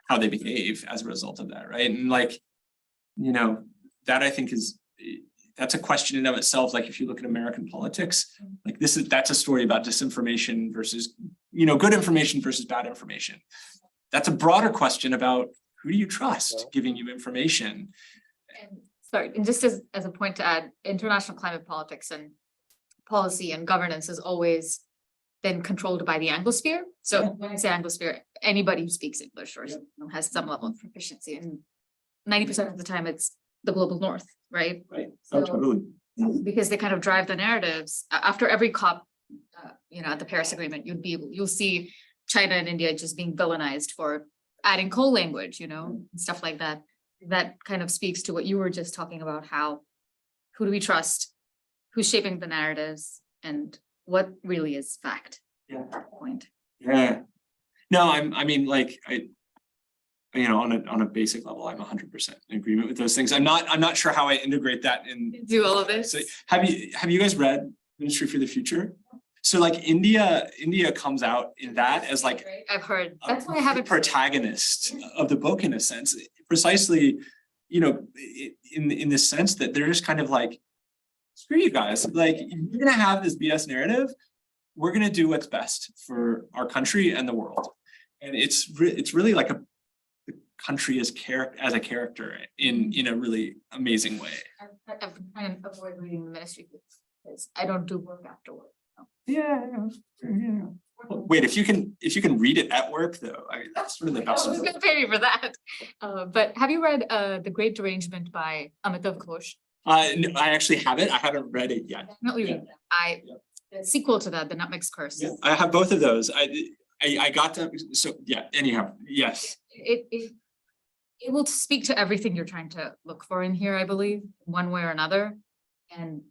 how they behave as a result of that, right? And like, that I think that's a question in of itself. Like if you look at American politics, like that's a story about disinformation versus, good information versus bad information. That's a broader question about who do you trust giving you information? And just as a point to add, international climate politics and policy and governance has always been controlled by the Anglosphere. So when I say Anglosphere, anybody who speaks English or has some level of proficiency, and 90% of the time it's the global north, right? Right. So, Totally. because they kind of drive the narratives after every COP, at the Paris Agreement, you'll see China and India just being villainized for adding coal language, and stuff like that. That kind of speaks to what you were just talking about, who do we trust, who's shaping the narratives, and what really is fact. Yeah. Point. Yeah. No, on a basic level, I'm 100% in agreement with those things. I'm not sure how I integrate that in. Do all of this. So have you guys read Ministry for the Future? So like India comes out in that as like I've heard. That's why I haven't. Protagonist of the book in a sense, precisely, in the sense that they're just kind of like, screw you guys, like you're gonna have this BS narrative. We're gonna do what's best for our country and the world, and it's really like the country as a character in a really amazing way. I've been trying to avoid reading the Ministry because I don't do work after work. Yeah. Wait, if you can read it at work though, I mean, that's really the best. Who's gonna pay me for that? But have you read The Great Derangement by Amitav Ghosh? No, I actually haven't. I haven't read it yet. Definitely read that. The sequel to that, The Nutmeg's Curse. Yeah, I have both of those. I got to, so yeah, anyhow, yes. It will speak to everything you're trying to look for in here, I believe, one way or another. And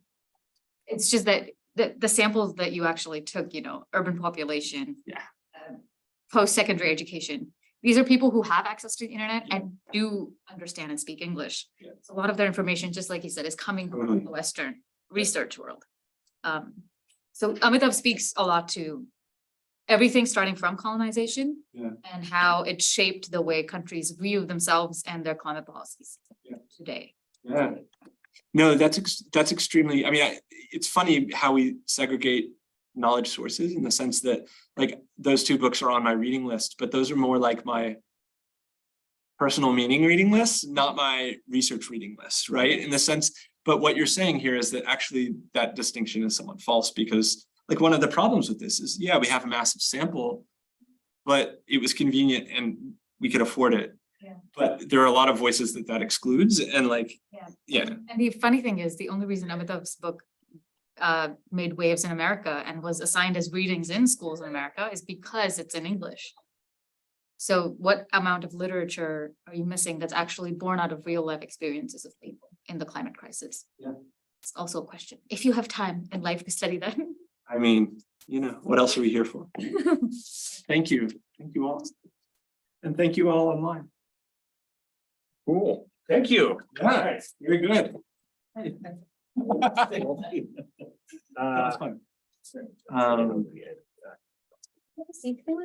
it's just that the samples that you actually took, urban population, post-secondary education, these are people who have access to the internet and do understand and speak English. Yeah. So a lot of their information, just like you said, is coming from the Western research world. So Amitav speaks a lot to everything starting from colonization and how it shaped the way countries view themselves and their climate policies today. Yeah. No, that's extremely, I mean, it's funny how we segregate knowledge sources in the sense that like those two books are on my reading list, but those are more like my personal meaning reading list, not my research reading list, right? In the sense, but what you're saying here is that actually that distinction is somewhat false, because like one of the problems with this is, yeah, we have a massive sample, but it was convenient and we could afford it. Yeah. But there are a lot of voices that excludes, and like, yeah. And the funny thing is, the only reason Amitav's book made waves in America and was assigned as readings in schools in America is because it's in English. So what amount of literature are you missing that's actually born out of real life experiences of people in the climate crisis? Yeah. It's also a question, if you have time in life to study that. I mean, you know, what else are we here for? Thank you all. And thank you all online. Cool, thank you. Yeah, very good. Uh, That was fun. Sí, creo que